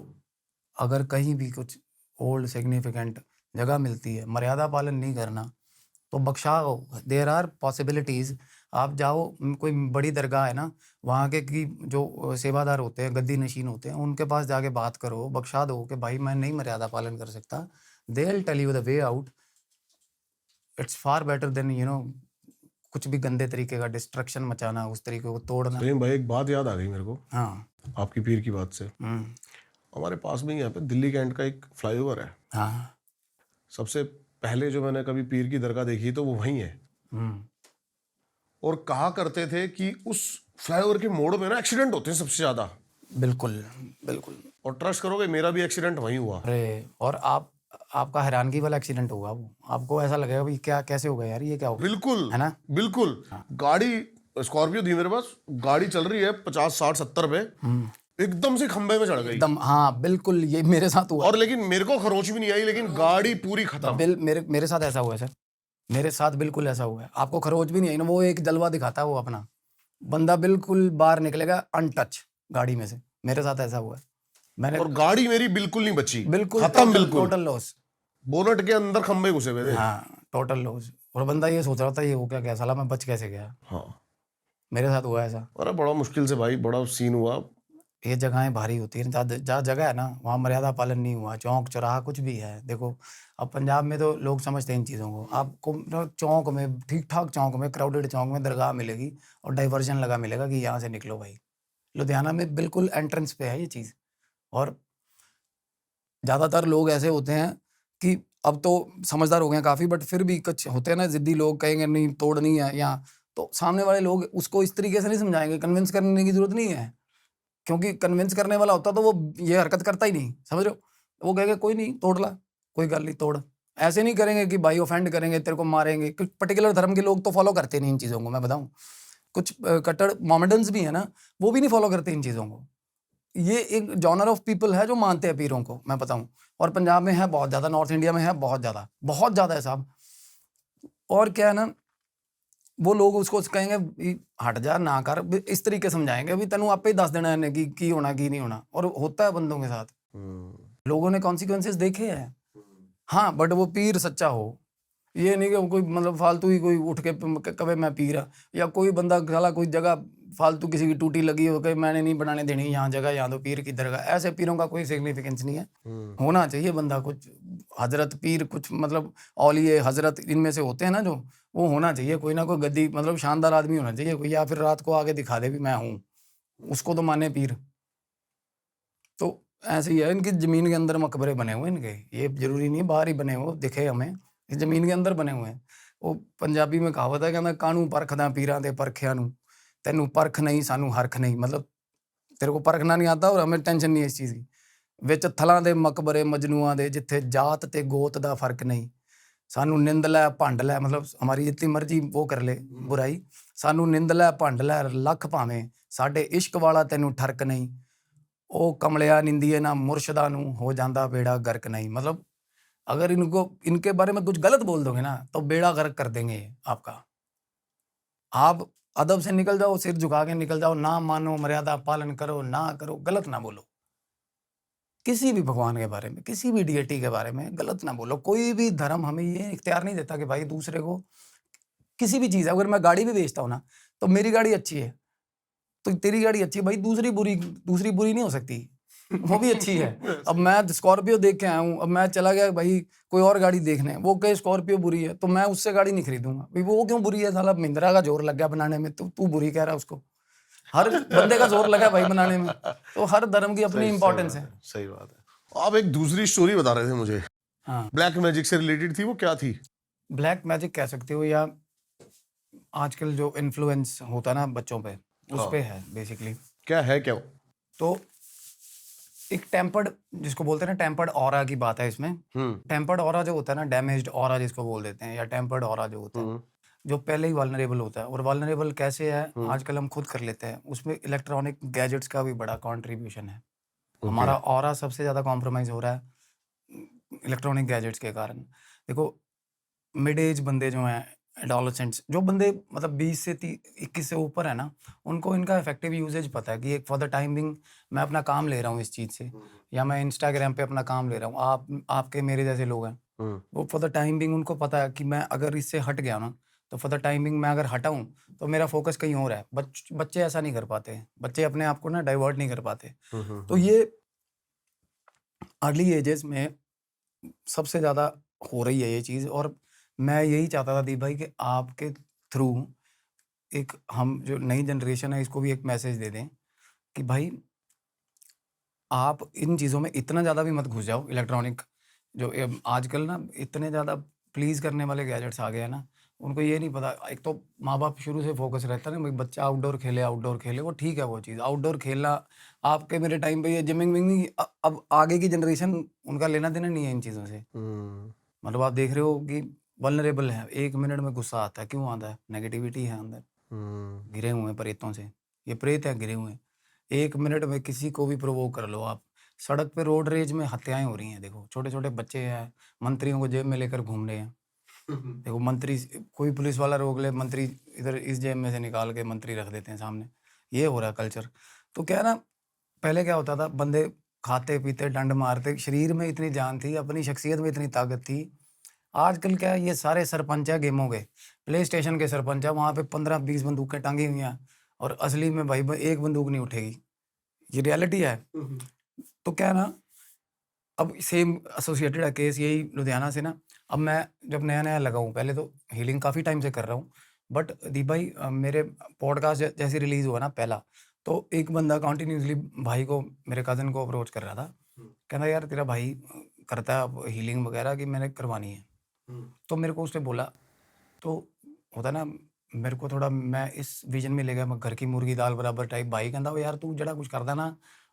अगर कहीं भी कुछ ओल्ड सिग्निफिकेंट जगह मिलती है, मर्यादा पालन नहीं करना तो बख्शाओ, देयर आर पॉसिबिलिटीज़। आप जाओ, कोई बड़ी दरगाह है ना, वहाँ के की जो सेवादार होते हैं, गद्दी नशीन होते हैं, उनके पास जाके बात करो, बख्शा दो कि भाई मैं नहीं मर्यादा पालन कर सकता, they will tell you the way out. It's far better than कुछ भी गंदे तरीके का डिस्ट्रक्शन मचाना, उस तरीके को तोड़ना। सलीम भाई एक बात याद आ गई मेरे को, हाँ आपकी पीर की बात से। हमारे पास में यहाँ पे दिल्ली कैंट का एक फ्लाईओवर है, हाँ सबसे पहले जो मैंने कभी पीर की दरगाह देखी तो वो वहीं है। और कहा करते थे कि उस फ्लाईओवर के मोड़ में ना एक्सीडेंट होते हैं सबसे ज्यादा। बिल्कुल बिल्कुल। और ट्रस्ट करोगे मेरा भी एक्सीडेंट वहीं हुआ। अरे और आपका हैरानगी वाला एक्सीडेंट होगा वो, आपको ऐसा लगेगा भाई क्या कैसे हो गया यार, ये क्या हो गया, बिल्कुल है ना। बिल्कुल। गाड़ी स्कॉर्पियो थी मेरे पास, गाड़ी चल रही है 50 60 70 पे, एकदम से खंबे में चढ़ गई एकदम, हाँ बिल्कुल, ये मेरे साथ हुआ। और लेकिन मेरे को खरोच भी नहीं आई, लेकिन गाड़ी पूरी खत्म। मेरे साथ ऐसा हुआ है सर, मेरे साथ बिल्कुल ऐसा हुआ है। आपको खरोच भी नहीं आई ना, वो एक जलवा दिखाता है वो अपना, बंदा बिल्कुल बाहर निकलेगा अनटच गाड़ी में से। मेरे साथ ऐसा हुआ है, मैंने, और गाड़ी मेरी बिल्कुल नहीं बची, बिल्कुल खत्म, बिल्कुल टोटल लॉस, बोनट के अंदर खंबे घुसे हुए थे। हाँ टोटल लॉस। और बंदा ये सोच रहा था ये हो क्या गया, साला मैं बच कैसे गया। हाँ मेरे साथ हुआ ऐसा। अरे बड़ा मुश्किल से भाई, बड़ा सीन हुआ। ये जगहें भारी होती हैं, जहाँ जगह है ना वहाँ मर्यादा पालन नहीं हुआ, चौक चौराहा कुछ भी है। देखो अब पंजाब में तो लोग समझते हैं इन चीज़ों को, आपको चौक में, ठीक ठाक चौक में, क्राउडेड चौक में दरगाह मिलेगी और डाइवर्जन लगा मिलेगा कि यहाँ से निकलो भाई। लुधियाना में बिल्कुल एंट्रेंस पे है ये चीज़। और ज़्यादातर लोग ऐसे होते हैं कि अब तो समझदार हो गए हैं काफ़ी, बट फिर भी कुछ होते हैं ना ज़िद्दी लोग, कहेंगे नहीं तोड़नी है यहाँ, तो सामने वाले लोग उसको इस तरीके से नहीं समझाएंगे, कन्विंस करने की ज़रूरत नहीं है, क्योंकि कन्विंस करने वाला होता तो वो ये हरकत करता ही नहीं, समझ रहे हो? वो कहेंगे कोई नहीं तोड़ ला, कोई गल नहीं तोड़। ऐसे नहीं करेंगे कि भाई ऑफेंड करेंगे, तेरे को मारेंगे। कुछ पर्टिकुलर धर्म के लोग तो फॉलो करते नहीं इन चीज़ों को, मैं बताऊँ। कुछ कट्टर मोमेडन्स भी हैं ना, वो भी नहीं फॉलो करते इन चीज़ों को। ये एक जॉनर ऑफ पीपल है जो मानते हैं पीरों को, मैं बताऊँ। और पंजाब में है बहुत ज़्यादा, नॉर्थ इंडिया में है बहुत ज़्यादा है साहब। और क्या है ना, वो लोग उसको कहेंगे भी हट जा ना कर, भी इस तरीके समझाएंगे भी तेनू आपे ही दस देना है कि की होना की नहीं होना, और होता है बंदों के साथ। लोगों ने कॉन्सिक्वेंसेस देखे हैं। हाँ, बट वो पीर सच्चा हो, ये नहीं कि कोई मतलब फालतू ही कोई उठ के कहे मैं पीर हाँ, या कोई बंदा साला कोई जगह फालतू किसी की टूटी लगी हो कि मैंने नहीं बनाने देनी यहाँ जगह, यहाँ तो पीर की दरगाह। ऐसे पीरों का कोई सिग्निफिकेंस नहीं है। होना चाहिए बंदा कुछ हजरत पीर, कुछ मतलब औलिए हजरत इनमें से होते हैं ना जो, वो होना चाहिए कोई ना कोई गद्दी, मतलब शानदार आदमी होना चाहिए कोई, या फिर रात को आगे दिखा दे भी मैं हूँ, उसको तो माने पीर। तो ऐसे ही है, इनकी ज़मीन के अंदर मकबरे बने हुए हैं इनके, ये ज़रूरी नहीं है बाहर ही बने हो दिखे हमें, ये ज़मीन के अंदर बने हुए हैं। वो पंजाबी में कहावत है, कहना कानू परखदा पीरां दे परखियां नू, तेनू परख नहीं सानू हरख नहीं, मतलब तेरे को परखना नहीं आता और हमें टेंशन नहीं है इस चीज़ की। विच थलां दे मकबरे मजनूआं दे, जिथे जात ते गोत दा फर्क नहीं, सानू निंद लै भंड लै, मतलब हमारी जितनी मर्जी वो कर ले बुराई, सानू निंद लै भंड लै लख भावें, साडे इश्क वाला तेनू ठरक नहीं, ओ कमलिया निंदिए ना मुर्शदा नू, हो जांदा बेड़ा गर्क नहीं। मतलब अगर इनको इनके बारे में कुछ गलत बोल दोगे ना तो बेड़ा गर्क कर देंगे ये आपका। आप अदब से निकल जाओ, सिर झुका के निकल जाओ, ना मानो मर्यादा पालन करो, ना करो, गलत ना बोलो। किसी भी भगवान के बारे में, किसी भी डिएटी के बारे में गलत ना बोलो। कोई भी धर्म हमें ये इख्तियार नहीं देता कि भाई दूसरे को, किसी भी चीज़ है, अगर मैं गाड़ी भी बेचता हूँ ना, तो मेरी गाड़ी अच्छी है तो तेरी गाड़ी अच्छी है भाई, दूसरी बुरी नहीं हो सकती, वो भी अच्छी है। अब मैं स्कॉर्पियो देख के आया हूँ, अब मैं चला गया भाई कोई और गाड़ी देखने, वो कहे स्कॉर्पियो बुरी है, तो मैं उससे गाड़ी नहीं खरीदूंगा भाई। वो क्यों बुरी है, साला महिंद्रा का जोर लग गया बनाने में, तो तू बुरी कह रहा है उसको। हर बंदे का जोर लगा भाई बनाने में, तो हर धर्म की अपनी इंपॉर्टेंस है। सही बात है। आप एक दूसरी स्टोरी बता रहे थे मुझे, हाँ, ब्लैक मैजिक से रिलेटेड थी, वो क्या थी? ब्लैक मैजिक कह सकते हो, या आजकल जो इन्फ्लुएंस होता है ना बच्चों पे, उस पे है बेसिकली। क्या है क्या वो? तो एक टेम्पर्ड, जिसको बोलते हैं ना टेम्पर्ड ऑरा की बात है इसमें। टेम्पर्ड ऑरा जो होता है ना, डैमेज्ड ऑरा जिसको बोल देते हैं, या टेम्पर्ड ऑरा जो होता है, जो पहले ही वल्नरेबल होता है। और वल्नरेबल कैसे है, आजकल हम खुद कर लेते हैं, उसमें इलेक्ट्रॉनिक गैजेट्स का भी बड़ा कंट्रीब्यूशन है। हमारा ऑरा सबसे ज़्यादा कॉम्प्रोमाइज़ हो रहा है इलेक्ट्रॉनिक गैजेट्स के कारण। देखो, मिड एज बंदे जो हैं, एडोलेसेंट्स, जो बंदे मतलब 20 से 21 से ऊपर है ना, उनको इनका इफेक्टिव यूजेज पता है कि एक फॉर द टाइम बिंग मैं अपना काम ले रहा हूँ इस चीज़ से, या मैं इंस्टाग्राम पे अपना काम ले रहा हूँ। आपके मेरे जैसे लोग हैं, वो फॉर द टाइम बिंग उनको पता है कि मैं अगर इससे हट गया ना, तो फॉर द टाइम बिंग मैं अगर हटाऊँ तो मेरा फोकस कहीं और है। बच्चे ऐसा नहीं कर पाते, बच्चे अपने आप को ना डाइवर्ट नहीं कर पाते। तो ये अर्ली एजेस में सबसे ज़्यादा हो रही है ये चीज़। और मैं यही चाहता था दीप भाई कि आपके थ्रू एक हम जो नई जनरेशन है इसको भी एक मैसेज दे दें कि भाई आप इन चीज़ों में इतना ज़्यादा भी मत घुस जाओ। इलेक्ट्रॉनिक जो आजकल ना इतने ज़्यादा प्लीज़ करने वाले गैजेट्स आ गए हैं ना, उनको ये नहीं पता। एक तो माँ बाप शुरू से फोकस रहता है ना, भाई बच्चा आउटडोर खेले, वो ठीक है वो चीज़ आउटडोर खेलना। आपके मेरे टाइम पे ये जिमिंग विमिंग, अब आगे की जनरेशन उनका लेना देना नहीं है इन चीज़ों से। मतलब आप देख रहे हो कि वल्नरेबल है, 1 मिनट में गुस्सा आता है, क्यों आता है? नेगेटिविटी है अंदर, घिरे हुए हैं प्रेतों से, ये प्रेत है घिरे हुए हैं। 1 मिनट में किसी को भी प्रोवोक कर लो आप। सड़क पे रोड रेज में हत्याएं हो रही हैं, देखो छोटे छोटे बच्चे हैं, मंत्रियों को जेब में लेकर घूम रहे हैं। देखो मंत्री, कोई पुलिस वाला रोक ले, मंत्री इधर इस जेब में से निकाल के मंत्री रख देते हैं सामने। ये हो रहा है कल्चर। तो क्या है ना, पहले क्या होता था, बंदे खाते पीते डंड मारते, शरीर में इतनी जान थी, अपनी शख्सियत में इतनी ताकत थी। आजकल क्या है, ये सारे सरपंच है गेमों के, प्ले स्टेशन के सरपंच है, वहाँ पे 15-20 बंदूकें टांगी हुई हैं, और असली में भाई एक बंदूक नहीं उठेगी। ये रियलिटी है। तो क्या है ना, अब सेम एसोसिएटेड है केस यही लुधियाना से ना। अब मैं जब नया नया लगा हूँ, पहले तो हीलिंग काफ़ी टाइम से कर रहा हूँ, बट दीप भाई मेरे पॉडकास्ट जैसे रिलीज़ हुआ ना पहला, तो एक बंदा कंटिन्यूसली भाई को, मेरे कज़न को अप्रोच कर रहा था, कहना यार तेरा भाई करता है हीलिंग वगैरह कि मैंने करवानी है। तो मेरे को उसने बोला, तो होता ना मेरे को थोड़ा, मैं इस विजन में ले गया, मैं घर की मुर्गी दाल बराबर टाइप। भाई कहता वो यार तू ਜਿਹੜਾ ਕੁਝ ਕਰਦਾ ਨਾ,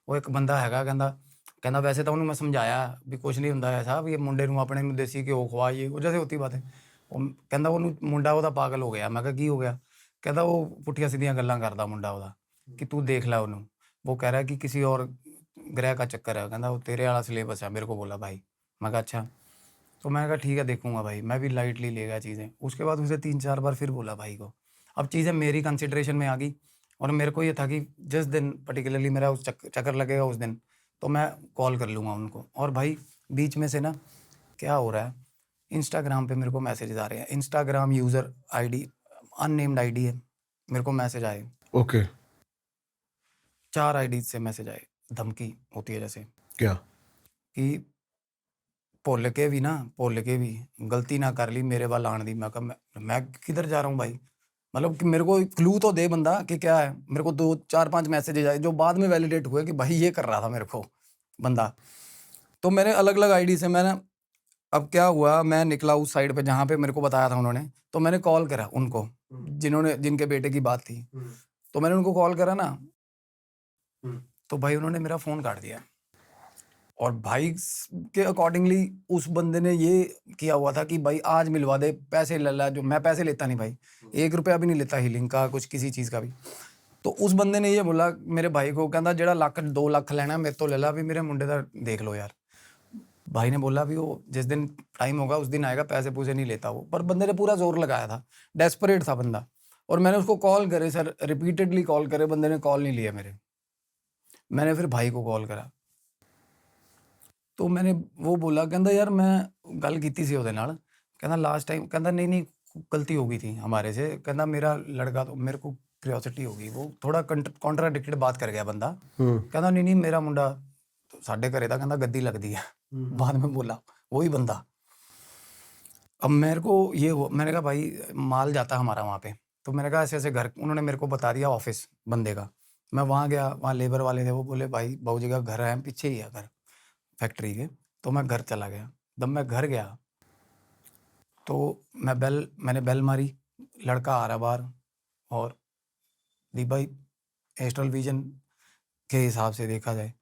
ਉਹ ਇੱਕ ਬੰਦਾ ਹੈਗਾ, ਕਹਿੰਦਾ ਵੈਸੇ ਤਾਂ ਉਹਨੂੰ ਮੈਂ ਸਮਝਾਇਆ ਵੀ ਕੁਝ ਨਹੀਂ ਹੁੰਦਾ ਐਸਾ, ਵੀ ਇਹ ਮੁੰਡੇ ਨੂੰ ਆਪਣੇ ਨੂੰ ਦੇਸੀ ਘਿਓ ਖਵਾਈਏ, ਉਹ ਜੈਸੇ ਹੋਤੀ ਬਾਤ ਹੈ। ਉਹ ਕਹਿੰਦਾ ਉਹਨੂੰ ਮੁੰਡਾ ਉਹਦਾ ਪਾਗਲ ਹੋ ਗਿਆ। ਮੈਂ ਕਿਹਾ ਕੀ ਹੋ ਗਿਆ? ਕਹਿੰਦਾ ਉਹ ਪੁੱਠੀਆਂ ਸਿੱਧੀਆਂ ਗੱਲਾਂ ਕਰਦਾ ਮੁੰਡਾ ਉਹਦਾ, ਕਿ ਤੂੰ ਦੇਖ ਲੈ ਉਹਨੂੰ, वो कह रहा है कि किसी और ग्रह का चक्कर है, कहता वो तेरे वाला सिलेबस है, मेरे को बोला भाई। मैं कहा अच्छा। तो मैंने कहा ठीक है देखूंगा भाई, मैं भी लाइटली ले गया चीज़ें। उसके बाद उसे 3-4 बार फिर बोला भाई को। अब चीज़ें मेरी कंसिडरेशन में आ गई, और मेरे को ये था कि जिस दिन पर्टिकुलरली मेरा उस चक्कर लगेगा उस दिन तो मैं कॉल कर लूँगा उनको। और भाई बीच में से ना क्या हो रहा है, इंस्टाग्राम पे मेरे को मैसेजेस आ रहे हैं। Instagram user ID unnamed ID है, मेरे को मैसेज आए, ओके 4 आईडी से मैसेज आए। धमकी होती है जैसे क्या? कि भुल के भी गलती ना कर ली मेरे वाल आने दी। मैं कहा मैं किधर जा रहा हूँ भाई, मतलब कि मेरे को क्लू तो दे बंदा कि क्या है। मेरे को 2-4-5 मैसेजेज आए जो बाद में वैलिडेट हुए कि भाई ये कर रहा था मेरे को बंदा। तो मैंने अलग अलग आईडी से मैंने, अब क्या हुआ, मैं निकला उस साइड पे जहाँ पे मेरे को बताया था उन्होंने, तो मैंने कॉल करा उनको जिनके बेटे की बात थी। तो मैंने उनको कॉल करा ना, तो भाई उन्होंने मेरा फ़ोन काट दिया। और भाई के अकॉर्डिंगली उस बंदे ने ये किया हुआ था कि भाई आज मिलवा दे, पैसे ले ला। जो मैं पैसे लेता नहीं भाई, 1 रुपया भी नहीं लेता हीलिंग का, कुछ किसी चीज़ का भी। तो उस बंदे ने ये बोला मेरे भाई को, कहता ਜਿਹੜਾ 1-2 ਲੱਖ ਲੈਣਾ मेरे तो ले ला, भी मेरे मुंडे का देख लो यार। भाई ने बोला भी वो जिस दिन टाइम होगा उस दिन आएगा, पैसे पूसे नहीं लेता वो। पर बंदे ने पूरा जोर लगाया था, डेस्परेट था बंदा। और मैंने उसको कॉल करे सर, रिपीटेडली कॉल करे, बंदे ने कॉल नहीं लिया मेरे। मैंने फिर भाई को कॉल करा, तो मैंने वो बोला, कहता यार मैं गल कीती सी ਉਹਦੇ ਨਾਲ, कहता लास्ट टाइम, कहता नहीं गलती हो गई थी हमारे से, कहता मेरा लड़का, तो मेरे को क्यूरियोसिटी हो गई, वो थोड़ा कॉन्ट्राडिक्टेड बात कर गया बंदा। कहता नहीं मेरा मुंडा साढ़े घरे था, कहता गद्दी लगती है। बाद में बोला वही बंदा। अब मेरे को ये मैंने कहा भाई माल जाता है हमारा वहाँ पे, तो मैंने कहा ऐसे ऐसे घर, उन्होंने मेरे को बता दिया ऑफिस बंदे का। मैं वहाँ गया, वहाँ लेबर वाले थे, वो बोले भाई बाबूजी का घर है पीछे ही है घर फैक्ट्री के। तो मैं घर चला गया। जब मैं घर गया तो मैंने बेल मारी, लड़का आ रहा बाहर, और दी भाई एस्ट्रल विजन के हिसाब से देखा जाए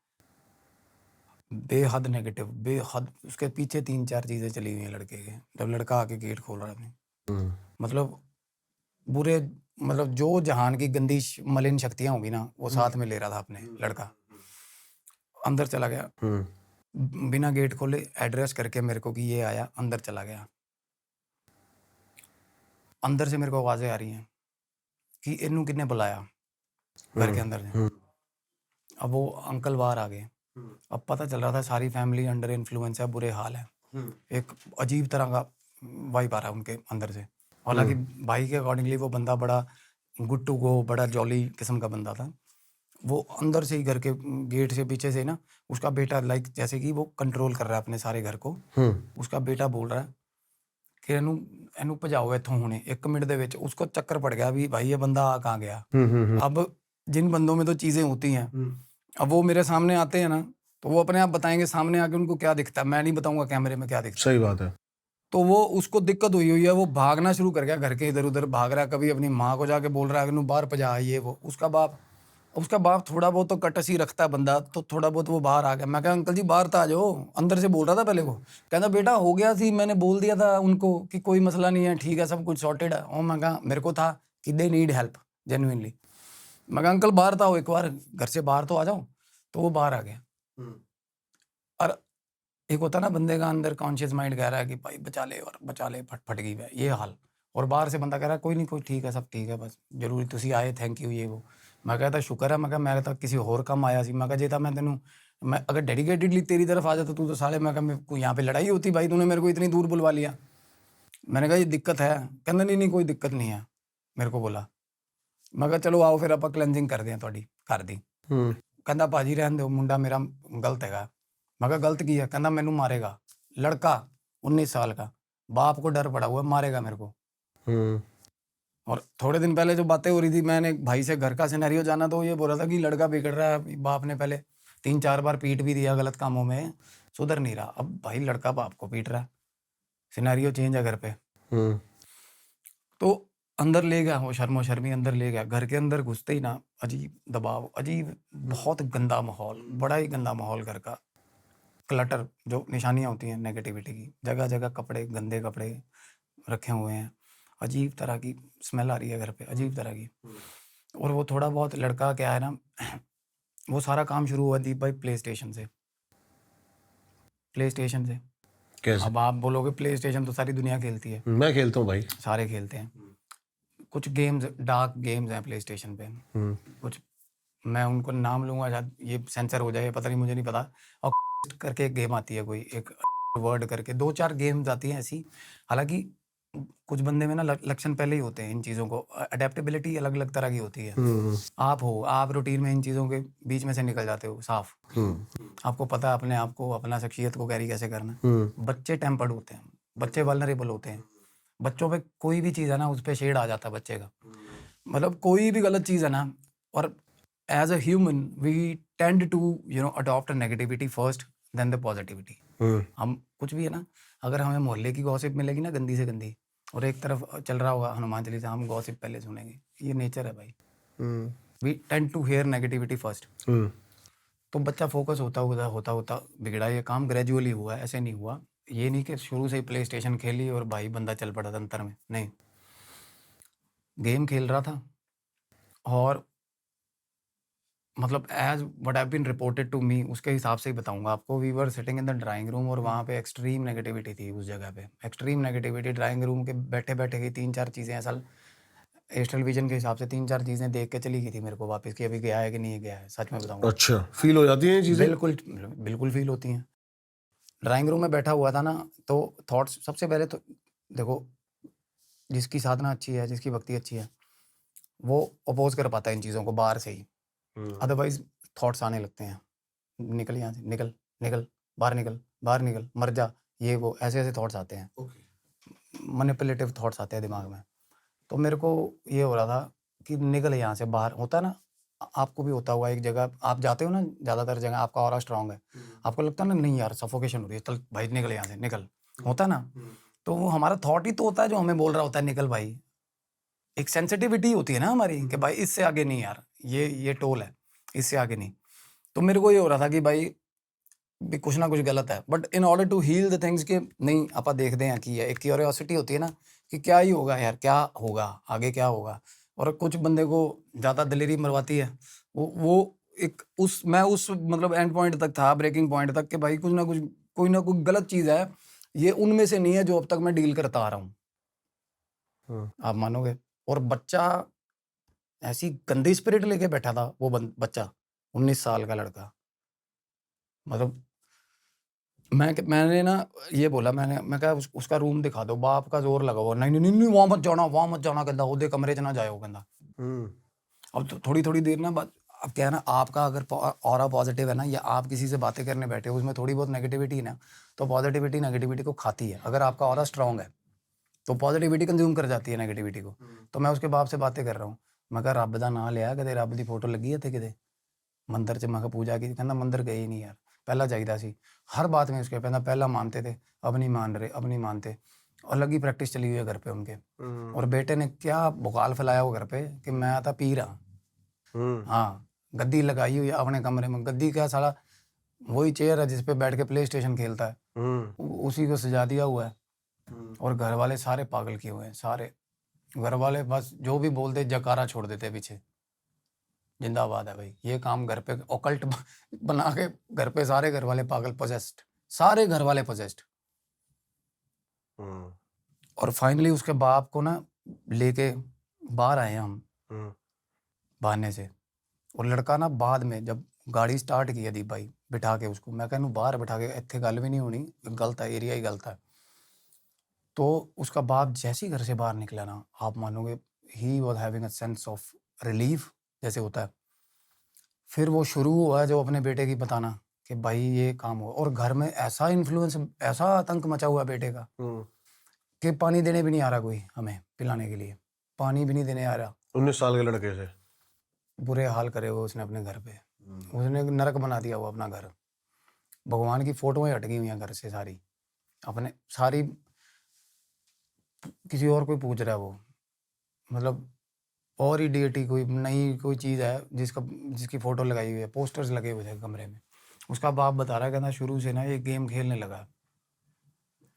बेहद नेगेटिव, बेहद। उसके पीछे 3-4 चीज़ें चली हुई हैं लड़के के। जब लड़का आके गेट खोल रहा था, मतलब बुरे, मतलब जो जहान की गंदी मलिन शक्तियाँ होगी ना, वो साथ में ले रहा था अपने लड़का। अंदर चला गया बिना गेट खोले, एड्रेस करके मेरे को कि ये आया, अंदर चला गया। अंदर से मेरे को आवाज़ें आ रही हैं कि इनू किसने बुलाया घर के अंदर से। अब वो अंकल बाहर आ गए। अब पता चल रहा था सारी फैमिली अंडर इन्फ्लुएंस है, बुरे हाल है। एक अजीब तरह का वाइब आ रहा है उनके अंदर से। हालांकि भाई के अकॉर्डिंगली वो बंदा बड़ा गुड टू गो, बड़ा जॉली किस्म का बंदा था। वो अंदर से ही घर के गेट से पीछे से ना, उसका बेटा लाइक जैसे कि वो कंट्रोल कर रहा है अपने सारे घर को। उसका बेटा बोल रहा है कि ਇਹਨੂੰ ਭਜਾਓ ਇੱਥੋਂ ਹੁਣੇ 1 मिनट ਦੇ ਵਿੱਚ। उसको चक्कर पड़ गया भी भाई ये बंदा आ कहाँ गया। अब जिन बंदों में तो चीज़ें होती हैं, अब वो मेरे सामने आते हैं ना, तो वो अपने आप बताएंगे सामने आके उनको क्या दिखता है, मैं नहीं बताऊंगा कैमरे में क्या दिखता है। सही बात है। तो वो उसको दिक्कत हुई है, वो भागना शुरू कर गया, घर के इधर उधर भाग रहा है। कभी अपनी माँ को जाके बोल रहा है कि बाहर पजा ये वो। उसका बाप थोड़ा बहुत तो कटसी रखता है बंदा, तो थोड़ा बहुत वो बाहर आ गया। मैं कहा अंकल जी बाहर तो आ जाओ। अंदर से बोल रहा था पहले वो, कहता बेटा हो गया सी, मैंने बोल दिया था उनको कि कोई मसला नहीं है, ठीक है, सब कुछ सॉर्टेड है। और मैं कहा मेरे को था कि दे नीड हेल्प जेन्युइनली। मैं कहा अंकल बाहर तो आओ एक बार, घर से बाहर तो आ जाओ। तो वो बाहर आ गया। और एक होता ना बंदे का अंदर कॉन्शियस माइंड कह रहा है कि भाई बचा ले, और बचा ले, फट गई है ये हाल। और बाहर से बंदा कह रहा है कोई नहीं, कोई ठीक है, सब ठीक है, बस जरूरी तुसी आए, थैंक यू ये वो। मैं कहता शुक्र है, मैं तो किसी होर कम आया सी। मैं जे था मैं अगर डेडिकेटेडली तेरी तरफ आ जाता तू तो साले, मैं यहाँ पे लड़ाई होती भाई, तूने मेरे को इतनी दूर बुलवा लिया। मैंने कहा ये दिक्कत है। कहना नहीं कोई दिक्कत नहीं है, मेरे को बोला। मैं कहा चलो आओ फिर आप क्लेंजिंग कर दें थोड़ी, कर दी। कहता भाजी रहन दो, मुंडा मेरा गलत है। मैं कहा गलत की है? कहता मैनू मारेगा। लड़का 19 साल का, बाप को डर पड़ा हुआ, मारेगा मेरे को। और थोड़े दिन पहले जो बातें हो रही थी, मैंने भाई से घर का सिनेरियो जाना, तो ये बोल रहा था कि लड़का बिगड़ रहा है, बाप ने पहले 3-4 बार पीट भी दिया गलत कामों में, सुधर नहीं रहा। अब भाई लड़का बाप को पीट रहा है, सिनेरियो चेंज है घर पे। तो अंदर ले गया वो शर्मो शर्मी, अंदर ले गया। घर के अंदर घुसते ही ना अजीब दबाव, अजीब बहुत गंदा माहौल, बड़ा ही गंदा माहौल घर का। क्लटर जो निशानियां होती हैं नेगेटिविटी की, जगह जगह कपड़े, गंदे कपड़े रखे हुए हैं, अजीब तरह की स्मेल आ रही है घर पे, अजीब तरह की। और वो थोड़ा बहुत लड़का क्या है ना, वो सारा काम शुरू हुआ दीप भाई प्ले स्टेशन से। प्ले स्टेशन से कैसे? अब आप बोलोगे प्ले स्टेशन तो सारी दुनिया खेलती है, मैं खेलता हूँ भाई। सारे खेलते हैं। कुछ गेम्स, डार्क गेम्स हैं प्ले स्टेशन पे, कुछ मैं उनको नाम लूंगा शायद ये सेंसर हो जाए, पता नहीं, मुझे नहीं पता। और करके एक गेम आती है कोई, एक वर्ड करके 2-4 गेम्स आती हैं ऐसी। हालांकि कुछ बंदे में ना लक्षण पहले ही होते हैं इन चीज़ों को, अडेप्टेबिलिटी अलग अलग तरह की होती है। आप रूटीन में इन चीज़ों के बीच में से निकल जाते हो साफ। आपको पता है अपने आप को, अपना शख्सियत को कैरी कैसे करना है। बच्चे टेम्पर्ड होते हैं, बच्चे वल्नरेबल होते हैं। बच्चों पे कोई भी चीज़ है ना, उस पर शेड आ जाता है बच्चे का। मतलब कोई भी गलत चीज़ है ना, और as a human we tend to adopt negativity first than the positivity. हम कुछ भी है ना, अगर हमें मोहल्ले की गॉसिप मिलेगी ना गंदी से गंदी, और एक तरफ चल रहा होगा हनुमान चालीसा, हम गॉसिप पहले सुनेंगे। ये नेचर है भाई, we tend to hear negativity first. तो बच्चा फोकस होता होता बिगड़ा। ये काम ग्रेजुअली हुआ है, ऐसे नहीं हुआ। ये नहीं कि शुरू से ही प्ले स्टेशन खेली और भाई बंदा चल पड़ा तंत्र में, नहीं। गेम खेल रहा था और मतलब as what have been reported to me, उसके हिसाब से ही बताऊंगा आपको। We were sitting in the drawing room और वहाँ पे एक्सट्रीम नेगेटिविटी थी उस जगह पे, एक्सट्रीम नेगेटिविटी। ड्राइंग रूम के बैठे बैठे ही 3-4 चीज़ें ऐसा एस्ट्रल विजन के हिसाब से 3-4 चीज़ें देख के चली गई थी मेरे को वापस, कि अभी गया है कि नहीं गया है। सच में बताऊंगा, अच्छा, फील हो जाती हैं ये चीजें? बिल्कुल बिल्कुल फील होती हैं। ड्राइंग रूम में बैठा हुआ था ना, तो थॉट्स सबसे पहले तो देखो, जिसकी साधना अच्छी है, जिसकी भक्ति अच्छी है, वो अपोज कर पाता है इन चीज़ों को बाहर से ही। अदरवाइज थॉट्स आने लगते हैं, निकल यहाँ से, निकल निकल, बाहर निकल, बाहर निकल, मर जा, ये वो, ऐसे ऐसे थॉट्स आते हैं, मैनिपुलेटिव थॉट्स आते हैं दिमाग में। तो मेरे को ये हो रहा था कि निकल यहाँ से बाहर। होता है ना, आपको भी होता हुआ, एक जगह आप जाते हो ना, ज़्यादातर जगह आपका ऑरा स्ट्रांग है, आपको लगता है ना नहीं यार सफोकेशन हो रही है, चल भाई निकल यहाँ से, निकल। होता है ना, तो वो हमारा थॉट ही तो होता है जो हमें बोल रहा होता है निकल भाई। एक सेंसिटिविटी होती है ना हमारी कि भाई इससे आगे नहीं यार, ये टोल है, इससे आगे नहीं। तो मेरे को ये हो रहा था कि भाई भी कुछ ना कुछ गलत है, but in order to heal the things के नहीं, आप देखते हैं कि एक क्यूरियोसिटी होती है ना कि क्या ही होगा यार, क्या होगा आगे, क्या होगा। और कुछ बंदे को ज़्यादा दिलेरी मरवाती है वो एक मैं उस मतलब एंड पॉइंट तक था, ब्रेकिंग पॉइंट तक, कि भाई कुछ ना कुछ, कोई ना कोई गलत चीज़ है, ये उनमें से नहीं है जो अब तक मैं डील करता आ रहा हूँ। आप मानोगे। और बच्चा ऐसी गंदी स्पिरिट लेके बैठा था वो बच्चा, 19 साल का लड़का। मतलब मैंने ना ये बोला, मैं कहा उसका रूम दिखा दो, बाप का जोर लगा हुआ, नहीं नहीं नहीं वहाँ मत जाना कहता, ओदे कमरे च ना जाओ कहता। अब तो थोड़ी थोड़ी देर ना बाद, अब क्या है ना, आपका अगर ऑरा पॉजिटिव है ना, या आप किसी से बातें करने बैठे हो, उसमें थोड़ी बहुत नेगेटिविटी है ना, तो पॉजिटिविटी नेगेटिविटी को खाती है। अगर आपका ऑरा स्ट्रांग है तो पॉजिटिविटी कंज्यूम कर जाती है नेगेटिविटी को। तो मैं उसके बाप से बातें कर रहा हूँ, मैं कहा रब दा नाम लिया, कदे रब दी फोटो लगी है किते मंदिर च, मैं पूजा की, कहना मंदिर गए ही नहीं यार, पहला चाहिदा सी। हर बात में उसके कहना पहला मानते थे, अब नहीं मान रहे, अब नहीं मानते। और लगी प्रैक्टिस चली हुई है घर पे उनके। और बेटे ने क्या भुकाल फैलाया वो घर पे कि मैं आता पी रहा। हाँ, गद्दी लगाई हुई है अपने कमरे में। गद्दी क्या साला, वही चेयर है जिसपे बैठ के प्ले स्टेशन खेलता है, उसी को सजा दिया हुआ है। और घर वाले सारे पागल किए हुए हैं, सारे घर वाले बस जो भी बोलते जकारा छोड़ देते पीछे। जिंदाबाद है भाई, ये काम घर पे ओकल्ट बना के घर पे सारे घर वाले पागल, पोजेस्ड, सारे घर वाले पोजेस्ड। और फाइनली उसके बाप को ना लेके बाहर आए हम बहाने से। और लड़का ना बाद में जब गाड़ी स्टार्ट की दीप भाई बिठा के उसको, मैं कहूँ बाहर बिठा के, इतने गल भी नहीं होनी, गलत है, एरिया ही गलत है। तो उसका बाप जैसे ही घर से बाहर निकला ना, आप मानोगे, he was having a sense of relief जैसे होता है। फिर वो शुरू हुआ जो अपने बेटे की बताना कि भाई ये काम हुआ। और घर में ऐसा इन्फ्लुएंस, ऐसा आतंक मचा हुआ बेटे का कि पानी देने भी नहीं आ रहा कोई हमें पिलाने के लिए, पानी भी नहीं देने आ रहा। 19 साल के लड़के से बुरे हाल करे हुए उसने अपने घर पे, उसने नरक बना दिया वो अपना घर। भगवान की फोटोएं अटकी हुई हैं घर से सारी, अपने सारी, किसी और कोई पूज रहा है वो, मतलब और ही डिएटी कोई नई कोई चीज़ है जिसकी फ़ोटो लगाई हुई है, पोस्टर्स लगे हुए थे कमरे में। उसका बाप बता रहा है, कहना शुरू से ना ये गेम खेलने लगा,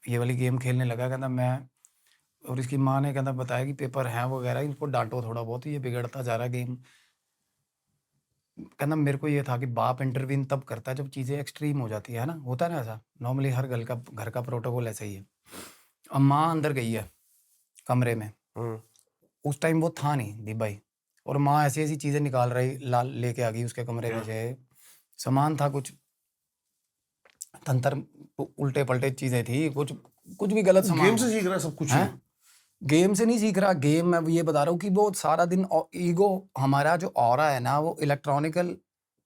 ये वाली गेम खेलने लगा, कहना मैं, और इसकी माँ ने कहना बताया कि पेपर हैं वगैरह, इनको डांटो थोड़ा बहुत, ये बिगड़ता जा रहा है गेम। कहना मेरे को ये था कि बाप इंटरवीन तब करता है जब चीज़ें एक्सट्रीम हो जाती है ना, होता है ना ऐसा, नॉर्मली हर घर का प्रोटोकॉल ऐसा ही है। अब माँ अंदर गई है कमरे में, उस टाइम वो था नहीं दीप भाई, और माँ ऐसी ऐसी चीजें निकाल रही, लाल लेके आ गई उसके कमरे में से, सामान था कुछ तंत्र, उल्टे पलटे चीजें थी, कुछ कुछ भी गलत सामान गेम से सीख रहा है सब कुछ ही। है। गेम से नहीं सीख रहा, गेम मैं ये बता रहा हूँ कि वो सारा दिन ईगो, हमारा जो ऑरा है ना, वो इलेक्ट्रॉनिकल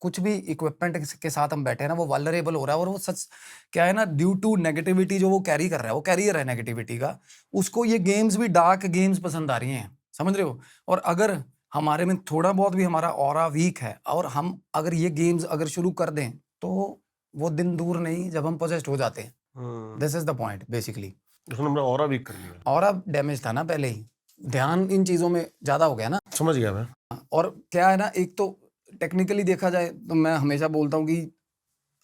कुछ भी इक्विपमेंट के साथ हम बैठे हैं ना, वो वल्नरेबल हो रहा है, और वो सच क्या है ना, ड्यू टू नेगेटिविटी जो वो कैरी कर रहा है, वो कैरियर है नेगेटिविटी का, उसको ये गेम्स भी, डार्क गेम्स पसंद आ रही हैं, समझ रहे हो। और अगर हमारे में थोड़ा बहुत भी हमारा ऑरा वीक है, और हम अगर ये गेम्स अगर शुरू कर दें, तो वो दिन दूर नहीं जब हम पोजेस्ड हो जाते हैं। This is the point basically. उसने हमने ऑरा वीक कर लिया। ऑरा डैमेज था ना पहले ही, ध्यान इन चीजों में ज्यादा हो गया ना। समझ गया मैं। और क्या है ना, एक तो टेक्निकली देखा जाए तो मैं हमेशा बोलता हूँ कि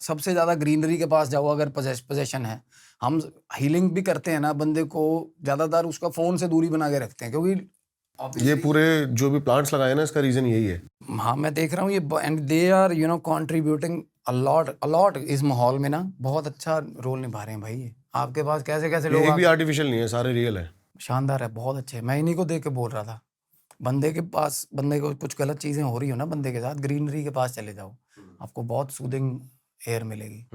सबसे ज्यादा ग्रीनरी के पास जाओ अगर पोजेशन है। हम हीलिंग भी करते हैं ना, बंदे को ज्यादातर उसका फोन से दूरी बना के रखते हैं, क्योंकि ये पूरे जो भी प्लांट्स लगाए ना, इसका रीजन यही है। हाँ मैं देख रहा हूँ ये, and they are contributing a lot इस माहौल में ना, बहुत अच्छा रोल निभा रहे हैं भाई ये। आपके पास कैसे कैसे लोग एक भी आर्टिफिशियल नहीं है, सारे रियल है। शानदार है, बहुत अच्छे। मैं इन्हीं को देख के बोल रहा था, बंदे को कुछ गलत चीजें हो रही हो ना बंदे के साथ, ग्रीनरी के पास चले जाओ, आपको बहुत सूदिंग एयर मिलेगी।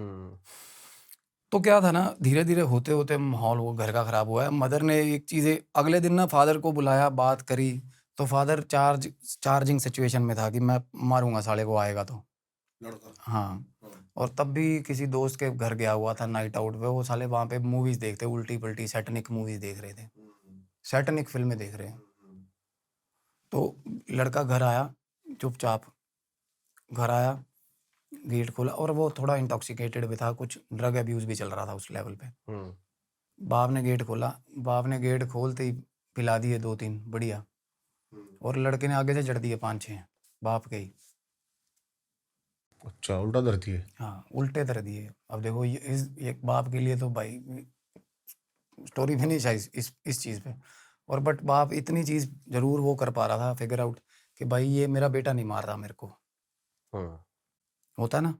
तो क्या था ना, धीरे धीरे होते होते माहौल वो घर का खराब हुआ है। मदर ने एक चीज़ें, अगले दिन ना फादर को बुलाया, बात करी, तो फादर चार्जिंग सिचुएशन में था कि मैं मारूंगा साले को आएगा तो। लड़का। हाँ, और तब भी किसी दोस्त के घर गया हुआ था नाइट आउट पे, वो साले वहाँ पे मूवीज देखते, उल्टी पल्टी सैटनिक मूवीज देख रहे थे, सैटनिक फिल्में देख रहे हैं। तो लड़का घर आया, चुपचाप घर आया, गेट खोला, और वो थोड़ा इंटॉक्सिकेटेड भी था, कुछ ड्रग अब्यूज भी चल रहा था उस लेवल पे। बाप ने गेट खोला, बाप ने गेट खोलते ही पिला दिए 2-3 बढ़िया, और लड़के ने आगे से जड़ दिए 5-6 बाप के ही। अच्छा, उल्टा धरती है। हाँ, उल्टे धर दिए। अब देखो ये बाप के लिए तो भाई स्टोरी फिनिश है इस चीज़ पे। और बट बाप इतनी चीज़ जरूर वो कर पा रहा था, फिगर आउट कि भाई ये मेरा बेटा नहीं मार रहा मेरे को, होता है ना।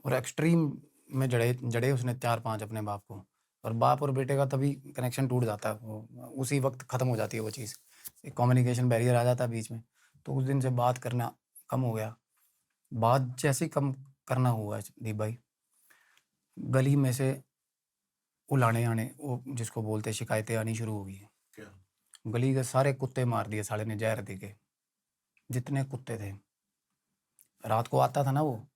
और एक्सट्रीम में जड़े उसने 4-5 अपने बाप को, और बाप और बेटे का तभी कनेक्शन टूट जाता है, वो उसी वक्त ख़त्म हो जाती है वो चीज़, एक कम्युनिकेशन बैरियर आ जाता है बीच में। तो उस दिन से बात करना कम हो गया। बात जैसे ही कम करना हुआ दीप भाई, गली में से उलाने आने, वो जिसको बोलते शिकायतें आनी शुरू हो गई। गली के सारे कुत्ते मार दिए साले ने, जहर दे के, जितने कुत्ते थे। रात को आता था ना वो,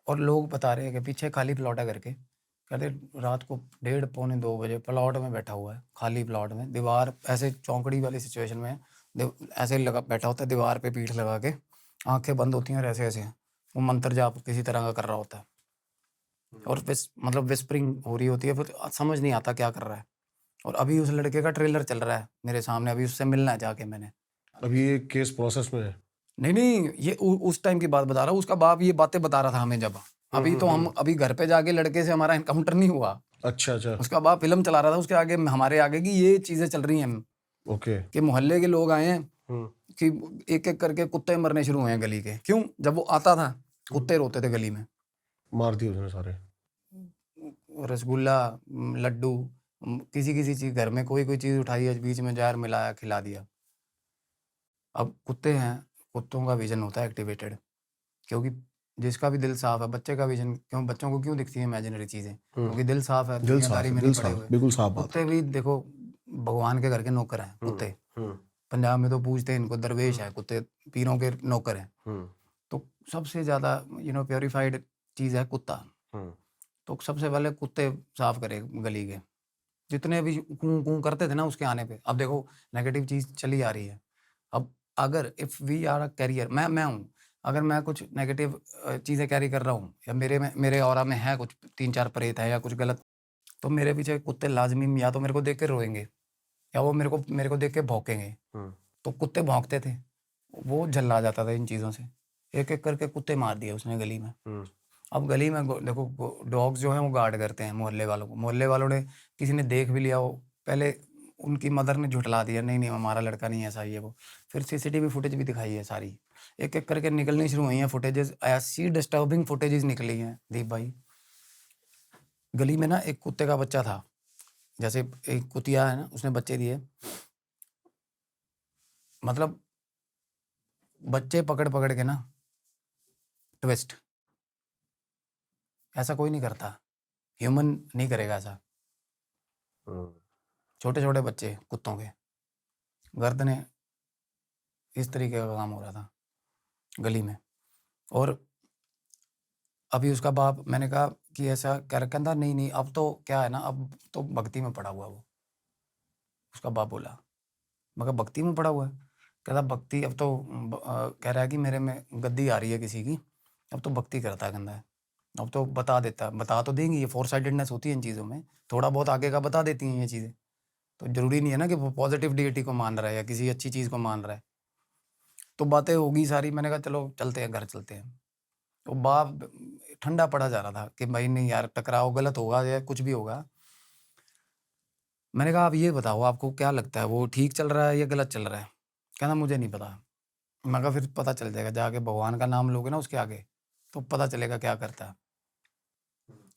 और लोग बता रहे हैं कि पीछे खाली प्लॉट है करके, कहते रात को 1:30-2 बजे प्लॉट में बैठा हुआ है, खाली प्लॉट में, दीवार ऐसे चौंकड़ी वाली सिचुएशन में ऐसे लगा बैठा होता है, दीवार पे पीठ लगा के, आंखें बंद होती हैं और ऐसे ऐसे वो मंत्र जाप किसी तरह का कर रहा होता है, और मतलब विस्परिंग हो रही होती है, फिर समझ नहीं आता क्या कर रहा है। और अभी उस लड़के का ट्रेलर चल रहा है मेरे सामने, अभी उससे मिलना है जाके मैंने। अभी ये केस प्रोसेस में है। नहीं, ये उस टाइम की बात बता रहा हूँ, उसका बाप ये बातें बता रहा था हमें जब, अभी तो हम अभी घर पे जाके लड़के से हमारा एनकाउंटर नहीं हुआ। अच्छा। उसका बाप फिल्म चला रहा था उसके आगे, हमारे आगे की ये चीजें चल रही हैं ओके। कि मोहल्ले के लोग आए हैं कि एक एक करके कुत्ते मरने शुरू हुए हैं गली के। क्यों? जब वो आता था कुत्ते रोते थे गली में, मार दिए उसने सारे। रसगुल्ला, लड्डू, किसी किसी चीज, घर में कोई चीज उठाई है, बीच में जहर मिलाया, खिला दिया। अब कुत्ते हैं, कुत्तों का विजन होता है एक्टिवेटेड, क्योंकि जिसका भी दिल साफ है, बच्चे का विजन, क्यों बच्चों को क्यों दिखती है इमेजिनरी चीजें? क्योंकि दिल साफ है, दिल साफ दुनियादारी है, में दिल नहीं पड़े साफ, हुए। बिल्कुल साफ बात कुत्ते भी देखो भगवान के घर के नौकर हैं कुत्ते। पंजाब में तो पूछते हैं इनको दरवेश है कुत्ते, पीरों के नौकर हैं। तो सबसे ज्यादा प्योरीफाइड चीज है कुत्ता। तो सबसे पहले कुत्ते साफ करे गली के, जितने भी कूं कूं करते थे ना उसके आने पे। अब देखो नेगेटिव चीज चली आ रही है। अब अगर if we are a carrier, मैं हूँ, अगर मैं कुछ नेगेटिव चीज़ें कैरी कर रहा हूँ या मेरे ऑरा में है कुछ 3-4 प्रेत है या कुछ गलत, तो मेरे पीछे कुत्ते लाज़मी या तो मेरे को देख के रोएँगे या वो मेरे को देख के भौंकेंगे। तो कुत्ते भौंकते थे, वो झल्ला जाता था इन चीज़ों से। एक-एक करके कुत्ते मार दिए उसने गली में। अब गली में देखो डॉग्स जो हैं वो गार्ड करते हैं मोहल्ले वालों को। मोहल्ले वालों ने किसी ने देख भी लिया हो, पहले उनकी मदर ने झुठला दिया, नहीं हमारा लड़का नहीं है ऐसा ये वो। फिर सीसीटीवी फुटेज भी दिखाई है सारी। एक-एक करके निकलनी शुरू हुई हैं फुटेजेस, ऐसी डिस्टर्बिंग फुटेजेस निकली हैं दीप भाई। गली में ना एक कुत्ते का बच्चा था, जैसे एक कुतिया है ना उसने बच्चे दिए, मतलब बच्चे पकड़-पकड़ के ना ट्विस्ट, ऐसा कोई नहीं करता, ह्यूमन नहीं करेगा ऐसा। छोटे-छोटे बच्चे कुत्तों के, गर्दनें, इस तरीके का काम हो रहा था गली में। और अभी उसका बाप, मैंने कहा कि ऐसा कहता नहीं अब तो क्या है ना, अब तो भक्ति में पड़ा हुआ है वो। उसका बाप बोला, मैं कहा भक्ति में पड़ा हुआ है? कहता भक्ति अब तो कह रहा है कि मेरे में गद्दी आ रही है किसी की, अब तो भक्ति करता है कहता है। अब तो बता तो देंगी, ये फोर साइडेडनेस होती है इन चीज़ों में, थोड़ा बहुत आगे का बता देती हैं ये चीज़ें। तो ज़रूरी नहीं है ना कि वो पॉजिटिव डिएटी को मान रहा है या किसी अच्छी चीज़ को मान रहा है। तो बातें होगी सारी, मैंने कहा चलो चलते हैं, घर चलते हैं। तो बाप ठंडा पड़ा जा रहा था कि भाई नहीं यार, टकराव गलत होगा या कुछ भी होगा। मैंने कहा आप ये बताओ, आपको क्या लगता है वो ठीक चल रहा है या गलत चल रहा है? कहना मुझे नहीं पता। मैं कहा फिर पता चल जाएगा, जाके भगवान का नाम लोगे ना उसके आगे, तो पता चलेगा क्या करता है।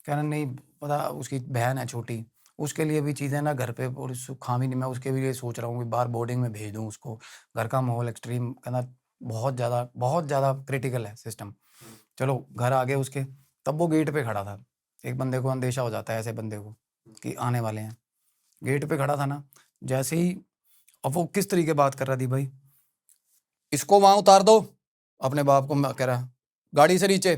कहना नहीं पता, उसकी बहन है छोटी, उसके लिए भी चीज़ें ना घर पे और खामी नहीं, मैं उसके लिए सोच रहा हूँ कि बाहर बोर्डिंग में भेज दूँ उसको। घर का माहौल एक्सट्रीम, कहना बहुत ज़्यादा क्रिटिकल है सिस्टम। चलो घर आ गए उसके, तब वो गेट पे खड़ा था। एक बंदे को अंदेशा हो जाता है ऐसे बंदे को कि आने वाले हैं। गेट पे खड़ा था ना, जैसे ही, अब वो किस तरीके बात कर रहा थी भाई, इसको वहाँ उतार दो, अपने बाप को कह रहा, गाड़ी से नीचे,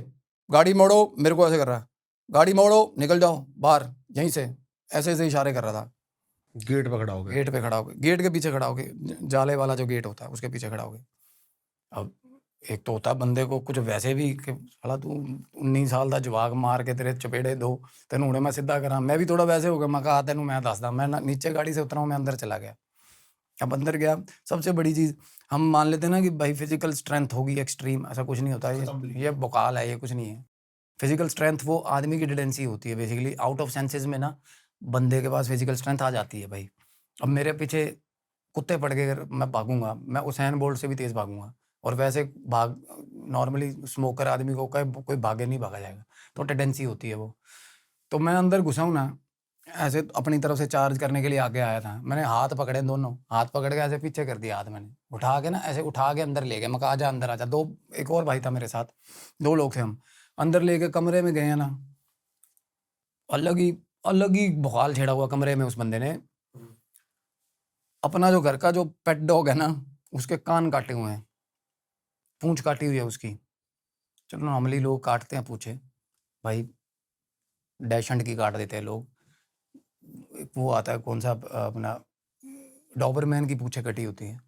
गाड़ी मोड़ो, मेरे को ऐसे कर रहा, गाड़ी मोड़ो, निकल जाओ बाहर यहीं से, ऐसे ऐसे इशारे कर रहा था। गेट पे खड़ा हो गया। गेट पे खड़ा हो गए, गेट के पीछे खड़ा हो गए, जाले वाला जो गेट होता है उसके पीछे खड़ा हो गए। अब एक तो होता बंदे को कुछ वैसे भी कि साला तू 19 साल दा जवाक मार के तेरे चपेड़े दो, तेनू हुणे मैं सीधा करा, मैं भी थोड़ा वैसे हो गया। मैं कहा तेनू मैं दसदा, मैं नीचे गाड़ी से उतरा हूँ, मैं अंदर चला गया। अब अंदर गया, सबसे बड़ी चीज़ हम मान लेते हैं ना कि भाई फिजिकल स्ट्रेंथ होगी एक्सट्रीम, ऐसा कुछ नहीं होता, ये बकाल है, ये कुछ नहीं है। फिजिकल स्ट्रेंथ वो आदमी की टेंडेंसी होती है बेसिकली, आउट ऑफ सेंसेस में ना बंदे के पास फिजिकल स्ट्रेंथ आ जाती है भाई। अब मेरे पीछे कुत्ते पड़ गए, अगर मैं भागूंगा, मैं उसेन बोल्ट से भी तेज़ भागूंगा। और वैसे भाग, नॉर्मली स्मोकर आदमी को कोई भागे नहीं भागा जाएगा, तो टेंडेंसी होती है वो। तो मैं अंदर घुसा हूँ ना, ऐसे अपनी तरफ से चार्ज करने के लिए आगे आया था। मैंने हाथ पकड़े, दोनों हाथ पकड़ के ऐसे पीछे कर दिया, हाथ मैंने उठा के ना, ऐसे उठा के अंदर ले गया। मैं कहा आजा अंदर आजा। दो, एक और भाई था मेरे साथ, 2 लोग थे हम। अंदर लेके कमरे में गए हैं ना, अलग ही बवाल छेड़ा हुआ कमरे में। उस बंदे ने अपना जो घर का जो पेट डॉग है ना, उसके कान काटे हुए हैं, पूंछ काटी हुई है उसकी। चलो नॉर्मली लोग काटते हैं पूछे, भाई डैशंड की काट देते हैं लोग। वो आता है कौन सा अपना डॉबरमैन की पूछे कटी होती है,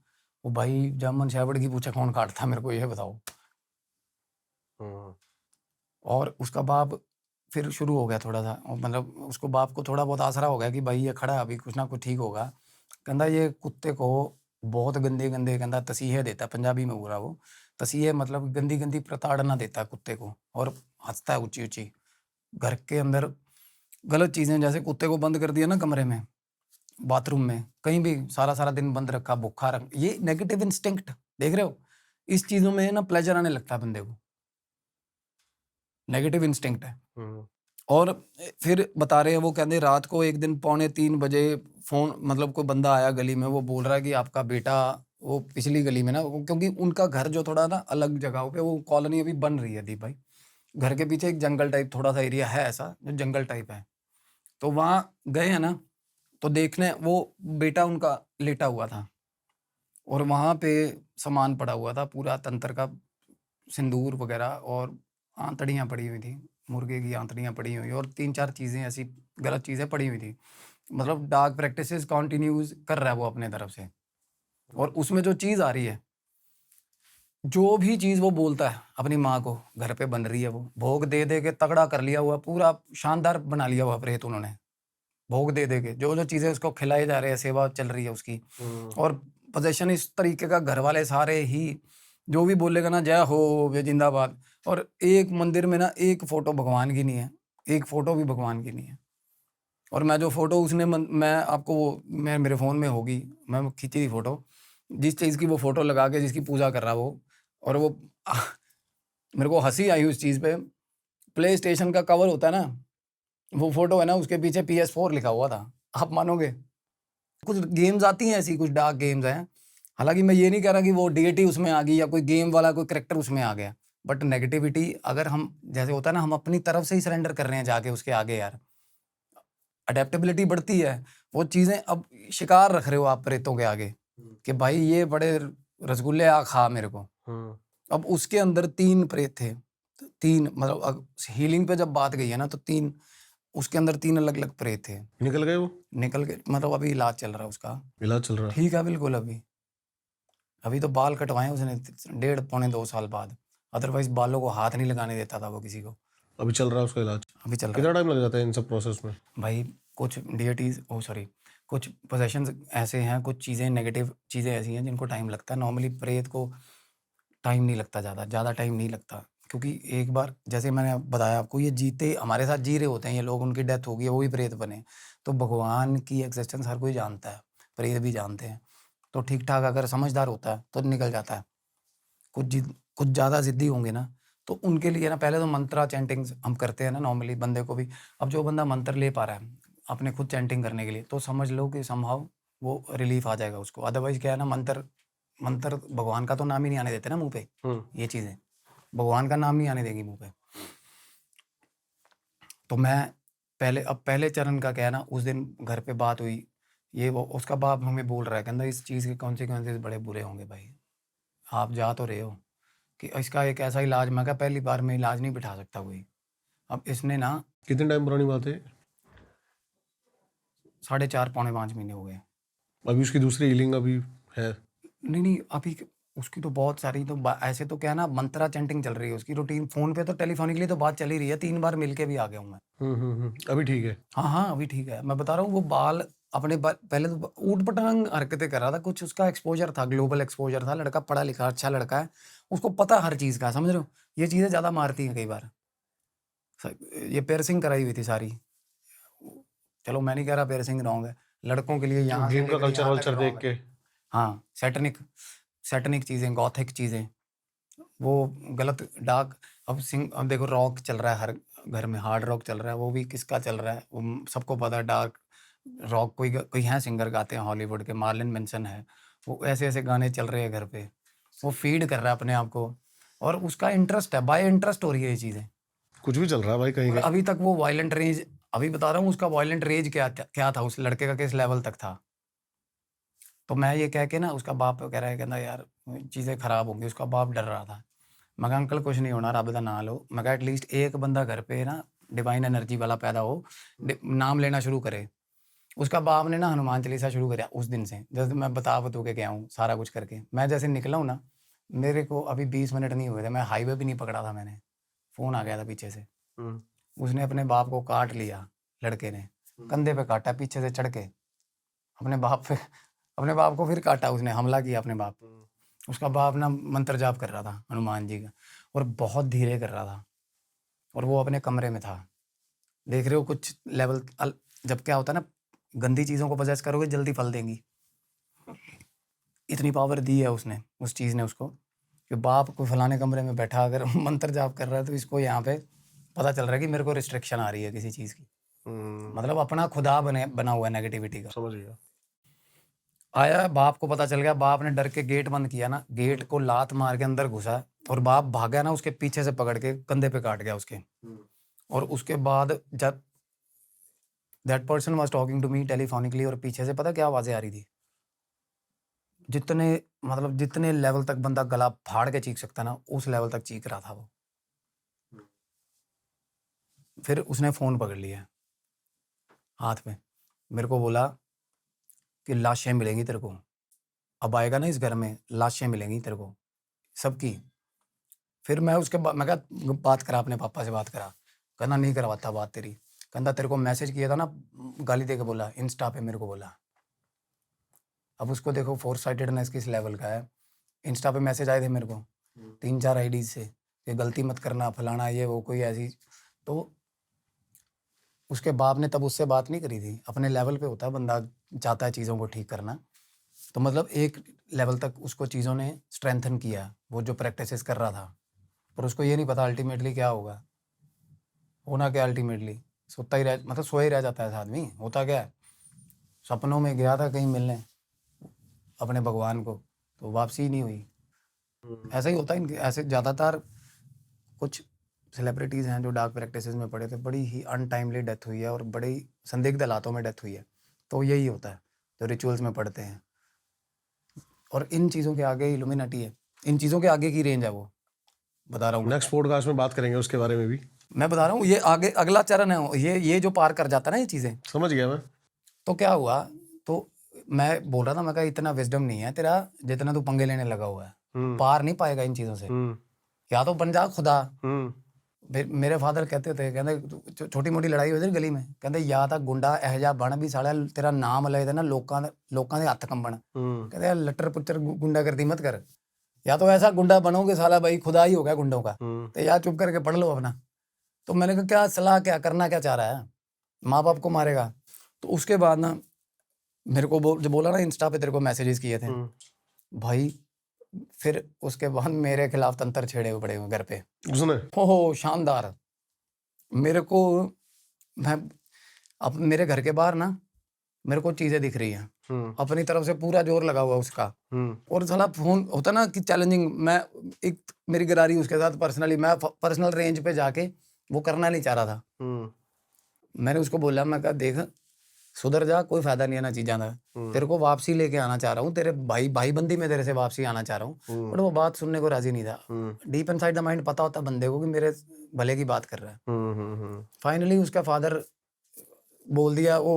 वो भाई जर्मन शेफर्ड की पूछे कौन काटता है, मेरे को ये बताओ। और उसका बाप फिर शुरू हो गया थोड़ा सा, मतलब उसको बाप को थोड़ा बहुत आसरा हो गया कि भाई ये खड़ा है, अभी कुछ ना कुछ ठीक होगा। कहता ये कुत्ते को बहुत गंदे गंदे, कहता तसीहे देता है, पंजाबी में बोला वो। तसीहे मतलब गंदी गंदी प्रताड़ना देता है कुत्ते को, और हंसता है ऊंची ऊंची। घर के अंदर गलत चीज़ें, जैसे कुत्ते को बंद कर दिया ना कमरे में, बाथरूम में, कहीं भी सारा सारा दिन बंद रखा, भूखा रख, ये नेगेटिव इंस्टिंक्ट देख रहे हो, इस चीज़ों में ना प्लेजर आने लगता है बंदे को, नेगेटिव इंस्टिंक्ट है। और फिर बता रहे हैं, वो कहते हैं रात को एक दिन 2:45 बजे फ़ोन, मतलब कोई बंदा आया गली में, वो बोल रहा है कि आपका बेटा, वो पिछली गली में ना, क्योंकि उनका घर जो थोड़ा ना अलग जगहों पे, वो कॉलोनी अभी बन रही है दीप भाई। घर के पीछे एक जंगल टाइप थोड़ा सा एरिया है, ऐसा जो जंगल टाइप है। तो वहाँ गए हैं ना, तो देखने वो बेटा उनका लेटा हुआ था, और वहाँ पे सामान पड़ा हुआ था पूरा तंत्र का, सिंदूर वगैरह, और आंतड़ियाँ पड़ी हुई थी, मुर्गे की आंतड़ियाँ पड़ी हुई, और 3-4 चीज़ें ऐसी गलत चीज़ें पड़ी हुई थी। मतलब डार्क प्रैक्टिसेस कंटिन्यूज कर रहा है वो अपने तरफ से। और उसमें जो चीज़ आ रही है, जो भी चीज़ वो बोलता है अपनी माँ को, घर पे बन रही है, वो भोग दे दे के तगड़ा कर लिया हुआ, पूरा शानदार बना लिया हुआ प्रेत उन्होंने, भोग दे दे के जो जो चीज़ें उसको खिलाई जा रही है, सेवा चल रही है उसकी। और पोजेशन इस तरीके का, घर वाले सारे ही जो भी बोलेगा ना, जय हो वे जिंदाबाद। और एक मंदिर में ना एक फोटो भगवान की नहीं है, एक फोटो भी भगवान की नहीं है। और मैं जो फोटो उसने मैं आपको मैं मेरे फ़ोन में होगी, मैं खींची थी फोटो, जिस चीज़ की वो फोटो लगा के जिसकी पूजा कर रहा वो, और वो मेरे को हंसी आई उस चीज़ पे। प्ले स्टेशन का कवर होता है ना, वो फोटो है ना, उसके पीछे PS4 लिखा हुआ था। आप मानोगे? कुछ गेम्स आती हैं ऐसी, कुछ डार्क गेम्स हैं। हालाँकि मैं ये नहीं कह रहा कि वो डीएटी उसमें आ गई या कोई गेम वाला कोई कैरेक्टर उसमें आ गया। बट नेगेटिविटी अगर हम, जैसे होता है ना, हम अपनी तरफ से ही सरेंडर कर रहे हैं जाके उसके आगे यार। अडैप्टेबिलिटी बढ़ती है। वो चीज़ें अब शिकार रख रहे हो आप प्रेतों के आगे कि भाई ये बड़े रसगुल्ले आ खा मेरे को। अब उसके अंदर 3 प्रेत थे। 3 मतलब हीलिंग पे जब बात गई है ना, तो 3 उसके अंदर 3 अलग-अलग प्रेत थे। निकल गए वो? निकल के मतलब अभी इलाज चल रहा है उसका। इलाज चल रहा है? ठीक है बिल्कुल अभी। अभी तो बाल कटवाए उसने 1.5 पौने 2 साल बाद। अदरवाइज़ बालों को हाथ नहीं लगाने देता था वो किसी को। अभी चल रहा है उसका इलाज? अभी चल रहा कितना है। टाइम लग जाता है इन सब प्रोसेस में? भाई कुछ डिएटीज़ कुछ पोज़ेशंस ऐसे हैं, कुछ चीज़ें नेगेटिव चीज़ें ऐसी हैं जिनको टाइम लगता है। नॉर्मली प्रेत को टाइम नहीं लगता, ज़्यादा टाइम नहीं लगता। क्योंकि एक बार जैसे मैंने बताया आपको, ये जीते हमारे साथ जी रहे होते हैं ये लोग, उनकी डेथ हो गई है, वो भी प्रेत बने। तो भगवान की एक्जिस्टेंस हर कोई जानता है, प्रेत भी जानते हैं। तो ठीक-ठाक अगर समझदार होता है तो निकल जाता है। कुछ ज़्यादा ज़िद्दी होंगे ना, तो उनके लिए ना पहले तो मंत्रा चैंटिंग्स हम करते हैं ना नॉर्मली बंदे को भी। अब जो बंदा मंत्र ले पा रहा है अपने खुद चैंटिंग करने के लिए, तो समझ लो कि समहाउ वो रिलीफ आ जाएगा उसको। अदरवाइज़ क्या है ना, मंत्र मंत्र भगवान का तो नाम ही नहीं आने देते ना मुँह पे, ये चीज़ें। भगवान का नाम नहीं आने देंगी मुँह पे। तो मैं पहले चरण का क्या है ना, उस दिन घर पे बात हुई, ये वो उसका बाप हमें बोल रहा है, कहता इस चीज़ के कॉन्सिक्वेंसेस बड़े बुरे होंगे भाई। आप जा तो रहे हो कि इसका एक ऐसा इलाज, मैं कहा पहली बार में इलाज नहीं बिठा सकता कोई। अब इसने ना कितने टाइम पुरानी बात है? 4.5 पौने 5 महीने हो गए। अभी उसकी दूसरी हीलिंग अभी है? नहीं, अभी उसकी तो बहुत सारी तो ऐसे तो क्या है ना, मंत्रा चैंटिंग चल रही है उसकी रूटीन। फ़ोन पे तो टेलीफोनिकली तो बात चल ही रही है, 3 बार मिल के भी आ गया हूँ मैं। अभी ठीक है? हाँ, अभी ठीक है। मैं बता रहा हूँ वो बाल अपने पहले तो ऊट-पटांग हरकतें कर रहा था, कुछ उसका एक्सपोज़र था, ग्लोबल एक्सपोज़र था, लड़का पढ़ा लिखा अच्छा लड़का है, उसको पता हर चीज़ का, समझ रहे हो? ये चीज़ें ज़्यादा मारती हैं कई बार। स ये पियर्सिंग कराई हुई थी सारी। चलो मैं नहीं कह रहा पियर्सिंग रॉन्ग है, लड़कों के लिए यहाँ से ड्रीम का लेकर कल्चर यहाँ तक वल्चर देख रॉन्ग है। के? हाँ, सैटेनिक चीज़ें, गॉथिक चीज़ें, वो गलत डार्क। अब देखो रॉक चल रहा है हर घर में, हार्ड रॉक चल रहा है, वो भी किसका चल रहा है? वो सबको पता है डार्क रॉक। कोई हैं सिंगर गाते हैं हॉलीवुड के, मार्लिन मेंसन है, वो ऐसे-ऐसे गाने चल रहे हैं घर पे। वो फ़ीड कर रहा है अपने आप को और उसका इंटरेस्ट है, बाय इंटरेस्ट हो रही है ये चीज़ें। कुछ भी चल रहा है भाई कहीं और कहीं। अभी तक वो वायलेंट रेज, अभी बता रहा हूँ उसका वायलेंट रेज क्या था, उस लड़के का किस लेवल तक था। तो मैं ये कह के ना, उसका बाप कह रहा है, कहना यार चीज़ें खराब होंगी, उसका बाप डर रहा था। मैं कहा अंकल कुछ नहीं होना, रब दा नाम लो। मैं कहा एटलीस्ट एक बंदा घर पे ना डिवाइन एनर्जी वाला पैदा हो, नाम लेना शुरू करे। उसका बाप ने ना हनुमान चालीसा शुरू करा उस दिन से, जैसे मैं बता के गया हूँ सारा कुछ करके। मैं जैसे निकला हूँ ना, मेरे को अभी 20 मिनट नहीं हुए थे, मैं हाईवे भी नहीं पकड़ा था मैंने, फ़ोन आ गया था पीछे से। उसने अपने बाप को काट लिया, लड़के ने कंधे पे काटा पीछे से चढ़ के, अपने बाप पे अपने बाप को फिर काटा उसने, हमला किया अपने बाप। उसका बाप ना मंत्र जाप कर रहा था हनुमान जी का, और बहुत धीरे कर रहा था, और वो अपने कमरे में था। देख रहे हो कुछ लेवल जब क्या होता है ना, गंदी चीज़ों को पजेस करोगे जल्दी फल देंगी। इतनी पावर दी है उसने, उस चीज़ ने उसको, कि बाप को फलाने कमरे में बैठा अगर मंत्र जाप कर रहा है, तो इसको यहाँ पे पता चल रहा है कि मेरे को रिस्ट्रिक्शन आ रही है किसी चीज़ की। मतलब अपना खुदा बना हुआ है नेगेटिविटी का। समझ गया। आया, बाप को पता चल गया, बाप ने डर के गेट बंद किया ना, गेट को लात मार के अंदर घुसा, और बाप भागा ना, उसके पीछे से पकड़ के कंधे पे काट गया उसके। और उसके बाद जब that person was talking to me telephonically, और पीछे से पता क्या आवाज़ें आ रही थी, जितने लेवल तक बंदा गला फाड़ के चीख सकता ना, उस लेवल तक चीख रहा था वो। फिर उसने फ़ोन पकड़ लिया हाथ में, मेरे को बोला कि लाशें मिलेंगी तेरे को, अब आएगा ना इस घर में लाशें मिलेंगी तेरे को, सबकी। फिर मैं उसके बाद मैं कहा बात करा, अपने पापा से बात करा। कहना नहीं करवाता बात तेरी। कहता तेरे को मैसेज किया था ना, गाली दे के बोला, इंस्टा पे मेरे को बोला। अब उसको देखो फोर साइटेडनेस किस लेवल का है। इंस्टा पे मैसेज आए थे मेरे को 3-4 आईडी से कि गलती मत करना, फलाना ये वो कोई ऐसी। तो उसके बाप ने तब उससे बात नहीं करी थी। अपने लेवल पे होता है बंदा, चाहता है चीज़ों को ठीक करना। तो मतलब एक लेवल तक उसको चीज़ों ने स्ट्रेंथन किया, वो जो प्रैक्टिसेस कर रहा था। पर उसको ये नहीं पता अल्टीमेटली क्या होगा, होना क्या अल्टीमेटली। सोता ही रह, मतलब सोया ही रह जाता है आदमी। होता क्या है, सपनों में गया था कहीं मिलने अपने भगवान को, तो वापसी ही नहीं हुई। ऐसा ही होता है इनके। ऐसे ज़्यादातर कुछ सेलिब्रिटीज़ हैं जो डार्क प्रैक्टिसेस में पड़े थे, बड़ी ही अनटाइमली डेथ हुई है और बड़ी संदिग्ध हालातों में डेथ हुई है। तो यही होता है जो रिचुअल्स में पढ़ते हैं। और इन चीज़ों के आगे इल्यूमिनाटी है, इन चीज़ों के आगे की रेंज है वो, बता रहा हूँ। नेक्स्ट पॉडकास्ट में बात करेंगे उसके बारे में भी। मैं बता रहा हूँ, ये आगे अगला चरण है। ये जो पार कर जाता है ना ये चीज़ें, समझ गया मैं। तो क्या हुआ, तो मैं बोल रहा था, मैं कहा इतना विजडम नहीं है तेरा जितना तू पंगे लेने लगा हुआ है। पार नहीं पाएगा इन चीज़ों से। या तो बन जा खुदा। फिर मेरे फादर कहते थे, कहते छोटी मोटी लड़ाई हो जाए गली में, कहते या तो गुंडा ਇਹੋ ਜਿਹਾ बन भी साला तेरा नाम ले देना लोकां दे हत्थ कंबण। कहते यार लट्टर पुच्चर गुंडागर्दी मत कर। या तो ऐसा गुंडा बनोगे साला भाई खुदा ही हो गया गुंडों का, तो या चुप करके पढ़ लो अपना। तो मैंने कहा क्या सलाह, क्या करना क्या चाह रहा है, माँ बाप को मारेगा। तो उसके बाद ना मेरे को जो बोला ना इंस्टा पे तेरे को मैसेजेस किए थे भाई, फिर उसके बाद मेरे खिलाफ तंत्र छेड़े हुए पड़े हुए घर पे उसने। ओहो शानदार। मेरे को मैं अब मेरे घर के बाहर ना मेरे को चीजें दिख रही हैं, अपनी तरफ से पूरा जोर लगा हुआ उसका। और साला फोन होता ना कि चैलेंजिंग, मैं एक मेरी गरारी उसके साथ पर्सनली, मैं पर्सनल रेंज पे जाके वो करना नहीं चाह रहा था। मैंने उसको बोला, मैं कहा देख सुधर जा, कोई फायदा नहीं है ना चीज़ां का। तेरे को वापसी लेके आना चाह रहा हूँ, तेरे भाई बंदी में तेरे से वापसी आना चाह रहा हूँ। बट वो बात सुनने को राजी नहीं था। डीप इनसाइड द माइंड पता होता बंदे को कि मेरे भले की बात कर रहा है। फाइनली उसका फादर बोल दिया वो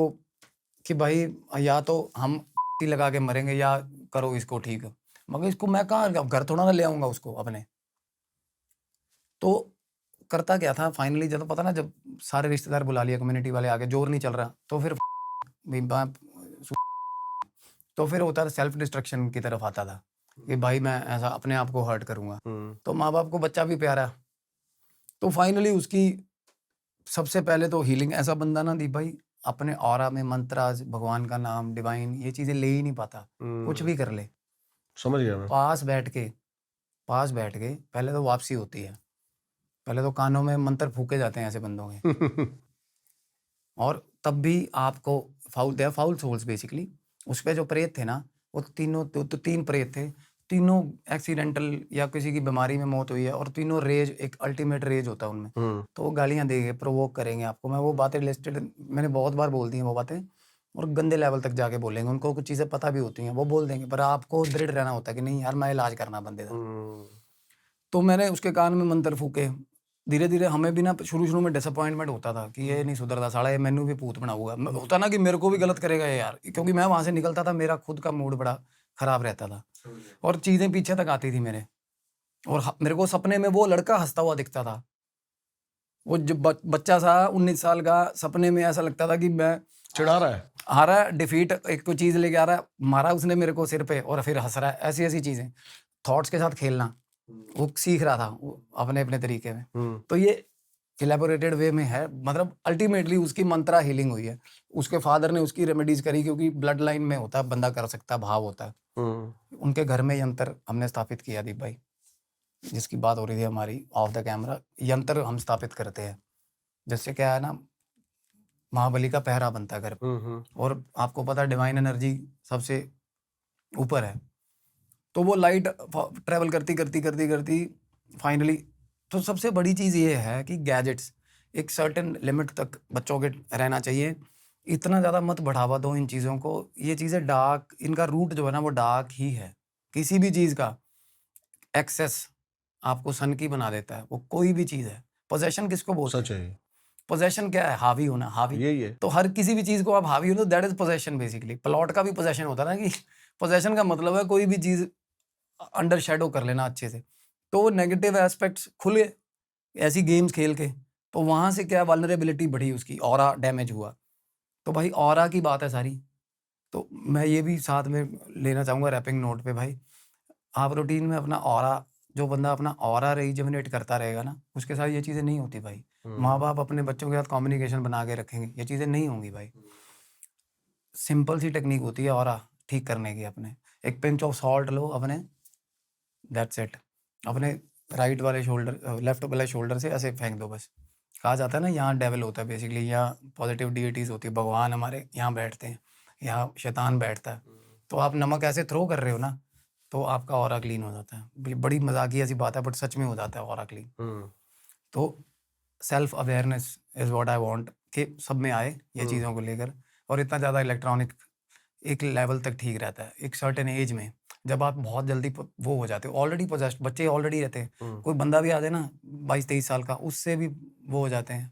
कि भाई या तो हम लगा के मरेंगे या करो इसको ठीक। मगर इसको मैं कहाँ घर थोड़ा ना ले आऊँगा उसको अपने। तो करता क्या था फाइनली, जब पता ना, जब सारे रिश्तेदार बुला लिया, कम्युनिटी वाले आके, जोर नहीं चल रहा, तो फिर तो फिर होता था सेल्फ डिस्ट्रक्शन की तरफ आता था कि भाई मैं ऐसा अपने आप को हर्ट करूंगा। तो माँ बाप को बच्चा भी प्यारा। तो फाइनली उसकी सबसे पहले तो हीलिंग, ऐसा बंदा ना दीप भाई अपने ऑरा में मंत्राज, भगवान का नाम, डिवाइन, ये चीजें ले ही नहीं पाता, कुछ भी कर ले। समझ गया मैं। पास बैठ के पहले तो वापसी होती है, पहले तो कानों में मंत्र फूके जाते हैं ऐसे बंदों के। और तब भी आपको फाउल सोल्स बेसिकली। उस पे जो प्रेत थे ना, वो तीनों तो 3 प्रेत थे, तीनों एक्सीडेंटल या किसी की बीमारी में मौत हुई है। और तीनों रेज, एक अल्टीमेट रेज होता है उनमें। तो वो गालियां देंगे, प्रोवोक करेंगे आपको। मैं वो बातें लिस्टेड मैंने बहुत बार बोल दी हैं वो बातें, और गंदे लेवल तक जाके बोलेंगे। उनको कुछ चीज़ें पता भी होती हैं, वो बोल देंगे, पर आपको दृढ़ रहना होता है कि नहीं यार मैं इलाज करना बंदे का। तो मैंने उसके कान में मंत्र फूके। धीरे धीरे हमें भी ना शुरू में डिसअपॉइंटमेंट होता था कि ये नहीं सुधरता साला, ये मैनू भी पूत बनाऊंगा। होता ना कि मेरे को भी गलत करेगा ये यार, क्योंकि मैं वहां से निकलता था, मेरा खुद का मूड बड़ा खराब रहता था और चीजें पीछे तक आती थी मेरे। और मेरे को सपने में वो लड़का हंसता हुआ दिखता था। वो जो बच्चा सा 19 साल का, सपने में ऐसा लगता था कि मैं चिढ़ा रहा है, हारा डिफीट, एक कोई चीज लेके आ रहा है, मारा उसने मेरे को सिर पे और फिर हंस रहा है। ऐसी ऐसी चीजें, थॉट्स के साथ खेलना, वो सीख रहा था वो अपने अपने तरीके में। तो ये इलेबोरेटेड वे में है। मतलब अल्टीमेटली उसकी मंत्रा हीलिंग हुई है। उसके फादर ने उसकी रेमेडीज करी, क्योंकि ब्लड लाइन में होता है, बंदा कर सकता, भाव होता है। उनके घर में यंत्र हमने स्थापित किया दीप भाई, जिसकी बात हो रही थी हमारी ऑफ द कैमरा। यंत्र हम स्थापित करते हैं, जिससे क्या है ना, महाबली का पहरा बनता है घर पे। और आपको पता है डिवाइन एनर्जी सबसे ऊपर है। तो वो लाइट ट्रेवल करती फाइनली। तो सबसे बड़ी चीज़ ये है कि गैजेट्स एक सर्टेन लिमिट तक बच्चों के रहना चाहिए। इतना ज़्यादा मत बढ़ावा दो इन चीज़ों को। ये चीज़ें डार्क, इनका रूट जो है ना वो डार्क ही है। किसी भी चीज़ का एक्सेस आपको सन की बना देता है, वो कोई भी चीज़ है। पोजेशन किसको बोलते हैं? सच है। पोजेशन क्या है? हावी होना, हावी। यही है। तो हर किसी भी चीज़ को आप हावी हो तो that is possession basically. Plot का भी पोजेशन होता है ना, कि पोजेशन का मतलब है कोई भी चीज़ अंडर शेडो कर लेना अच्छे से। तो वो नेगेटिव एस्पेक्ट्स खुले ऐसी गेम्स खेल के, तो वहाँ से क्या वल्नरेबिलिटी बढ़ी उसकी, ऑरा डैमेज हुआ। तो भाई ऑरा की बात है सारी। तो मैं ये भी साथ में लेना चाहूँगा रैपिंग नोट पे भाई, आप रूटीन में अपना ऑरा, जो बंदा अपना ऑरा रिजुविनेट करता रहेगा ना, उसके साथ ये चीज़ें नहीं होती भाई। माँ-बाप अपने बच्चों के साथ कम्युनिकेशन बना के रखेंगे, ये चीज़ें नहीं होंगी भाई। सिंपल सी टेक्निक होती है ऑरा ठीक करने की अपने। एक पिंच ऑफ सॉल्ट लो अपने, दैट्स इट। अपने राइट वाले शोल्डर, लेफ्ट वाले शोल्डर से ऐसे फेंक दो बस। कहा जाता है ना यहाँ डेविल होता है बेसिकली, यहाँ पॉजिटिव डीइटीज़ होती है, भगवान हमारे यहाँ बैठते हैं, यहाँ शैतान बैठता है। तो आप नमक ऐसे थ्रो कर रहे हो ना, तो आपका ऑरा क्लीन हो जाता है। बड़ी मजाकिया सी बात है बट सच में हो जाता है ऑरा क्लीन। तो self awareness is what I want कि सब में आए ये चीज़ों को लेकर। और इतना ज़्यादा इलेक्ट्रॉनिक एक लेवल तक ठीक रहता है, एक सर्टेन एज में। जब आप बहुत जल्दी वो हो जाते हो, ऑलरेडी पोजेस्ड बच्चे ऑलरेडी रहते हैं, कोई बंदा भी आ जाए ना 22-23 साल का, उससे भी वो हो जाते हैं,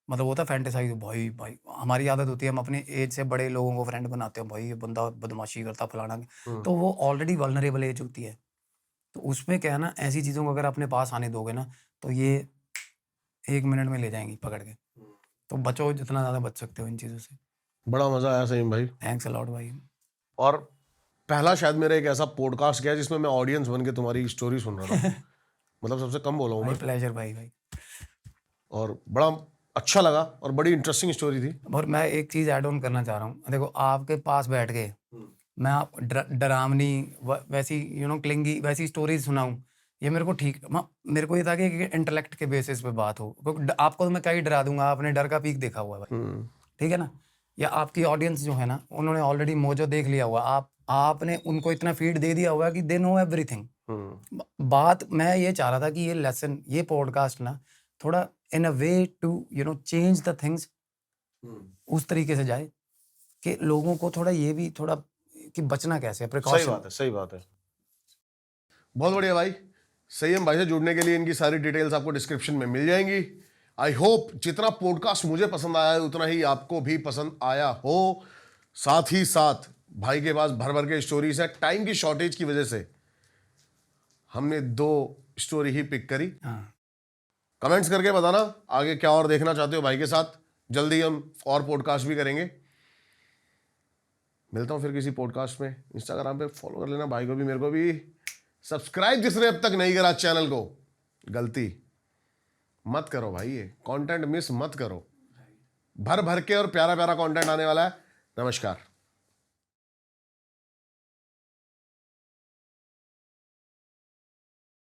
मतलब होता है फैंटेसाइज, भाई भाई हमारी आदत होती है हम अपने एज से बड़े लोगों को फ्रेंड बनाते हैं, भाई ये बंदा बदमाशी करता फलाना। तो वो ऑलरेडी वल्नरेबल एज होती है। तो उसमें क्या है ना, ऐसी चीज़ों को अगर अपने पास आने दोगे ना, तो ये 1 मिनट में ले जाएंगी पकड़ के। तो बचो जितना ज़्यादा बच सकते हो इन चीज़ों से। बड़ा मजा आया सही भाई। थैंक्स अ लॉट भाई। और पहला शायद मेरा एक ऐसा पॉडकास्ट गया जिसमें मैं ऑडियंस बन के तुम्हारी स्टोरी सुन रहा था। मतलब सबसे कम बोला हूँ भाई मैं। प्लेजर भाई। और बड़ा अच्छा लगा और बड़ी इंटरेस्टिंग स्टोरी थी। और मैं एक चीज़ ऐड ऑन करना चाह रहा हूँ, देखो आपके पास बैठ के मैं आप डरावनी वैसी क्लिंगी वैसी स्टोरीज सुनाऊँ, ये मेरे को ठीक मेरे को ये था कि इंटेलेक्ट के बेसिस पे बात हो, क्योंकि आपको तो मैं क्या ही डरा दूंगा, आपने डर का पीक देखा हुआ है भाई, ठीक है ना। या आपकी ऑडियंस जो है ना, उन्होंने ऑलरेडी मोजो देख लिया हुआ, आपने उनको इतना फीड दे दिया हुआ कि दे नो एवरीथिंग। बात मैं ये चाह रहा था कि ये लेसन, ये पॉडकास्ट ना थोड़ा in a way to change the things, उस तरीके से जाए कि लोगों को थोड़ा ये भी थोड़ा कि बचना कैसे है, सही प्रिकॉशन। बात है, सही बात है। बहुत बढ़िया भाई। संयम भाई से जुड़ने के लिए इनकी सारी डिटेल्स आपको डिस्क्रिप्शन में मिल जाएंगी। आई होप जितना पॉडकास्ट मुझे पसंद आया है उतना ही आपको भी पसंद आया हो। साथ ही साथ भाई के पास भर भर के स्टोरीज है। टाइम की शॉर्टेज की वजह से हमने 2 स्टोरी ही पिक करी। कमेंट्स करके बताना आगे क्या और देखना चाहते हो भाई के साथ। जल्दी हम और पॉडकास्ट भी करेंगे। मिलता हूं फिर किसी पॉडकास्ट में। इंस्टाग्राम पे फॉलो कर लेना भाई को भी, मेरे को भी। सब्सक्राइब जिसने अब तक नहीं करा चैनल को, गलती मत करो भाई, ये कंटेंट मिस मत करो। भर भर के और प्यारा प्यारा कंटेंट आने वाला है। नमस्कार।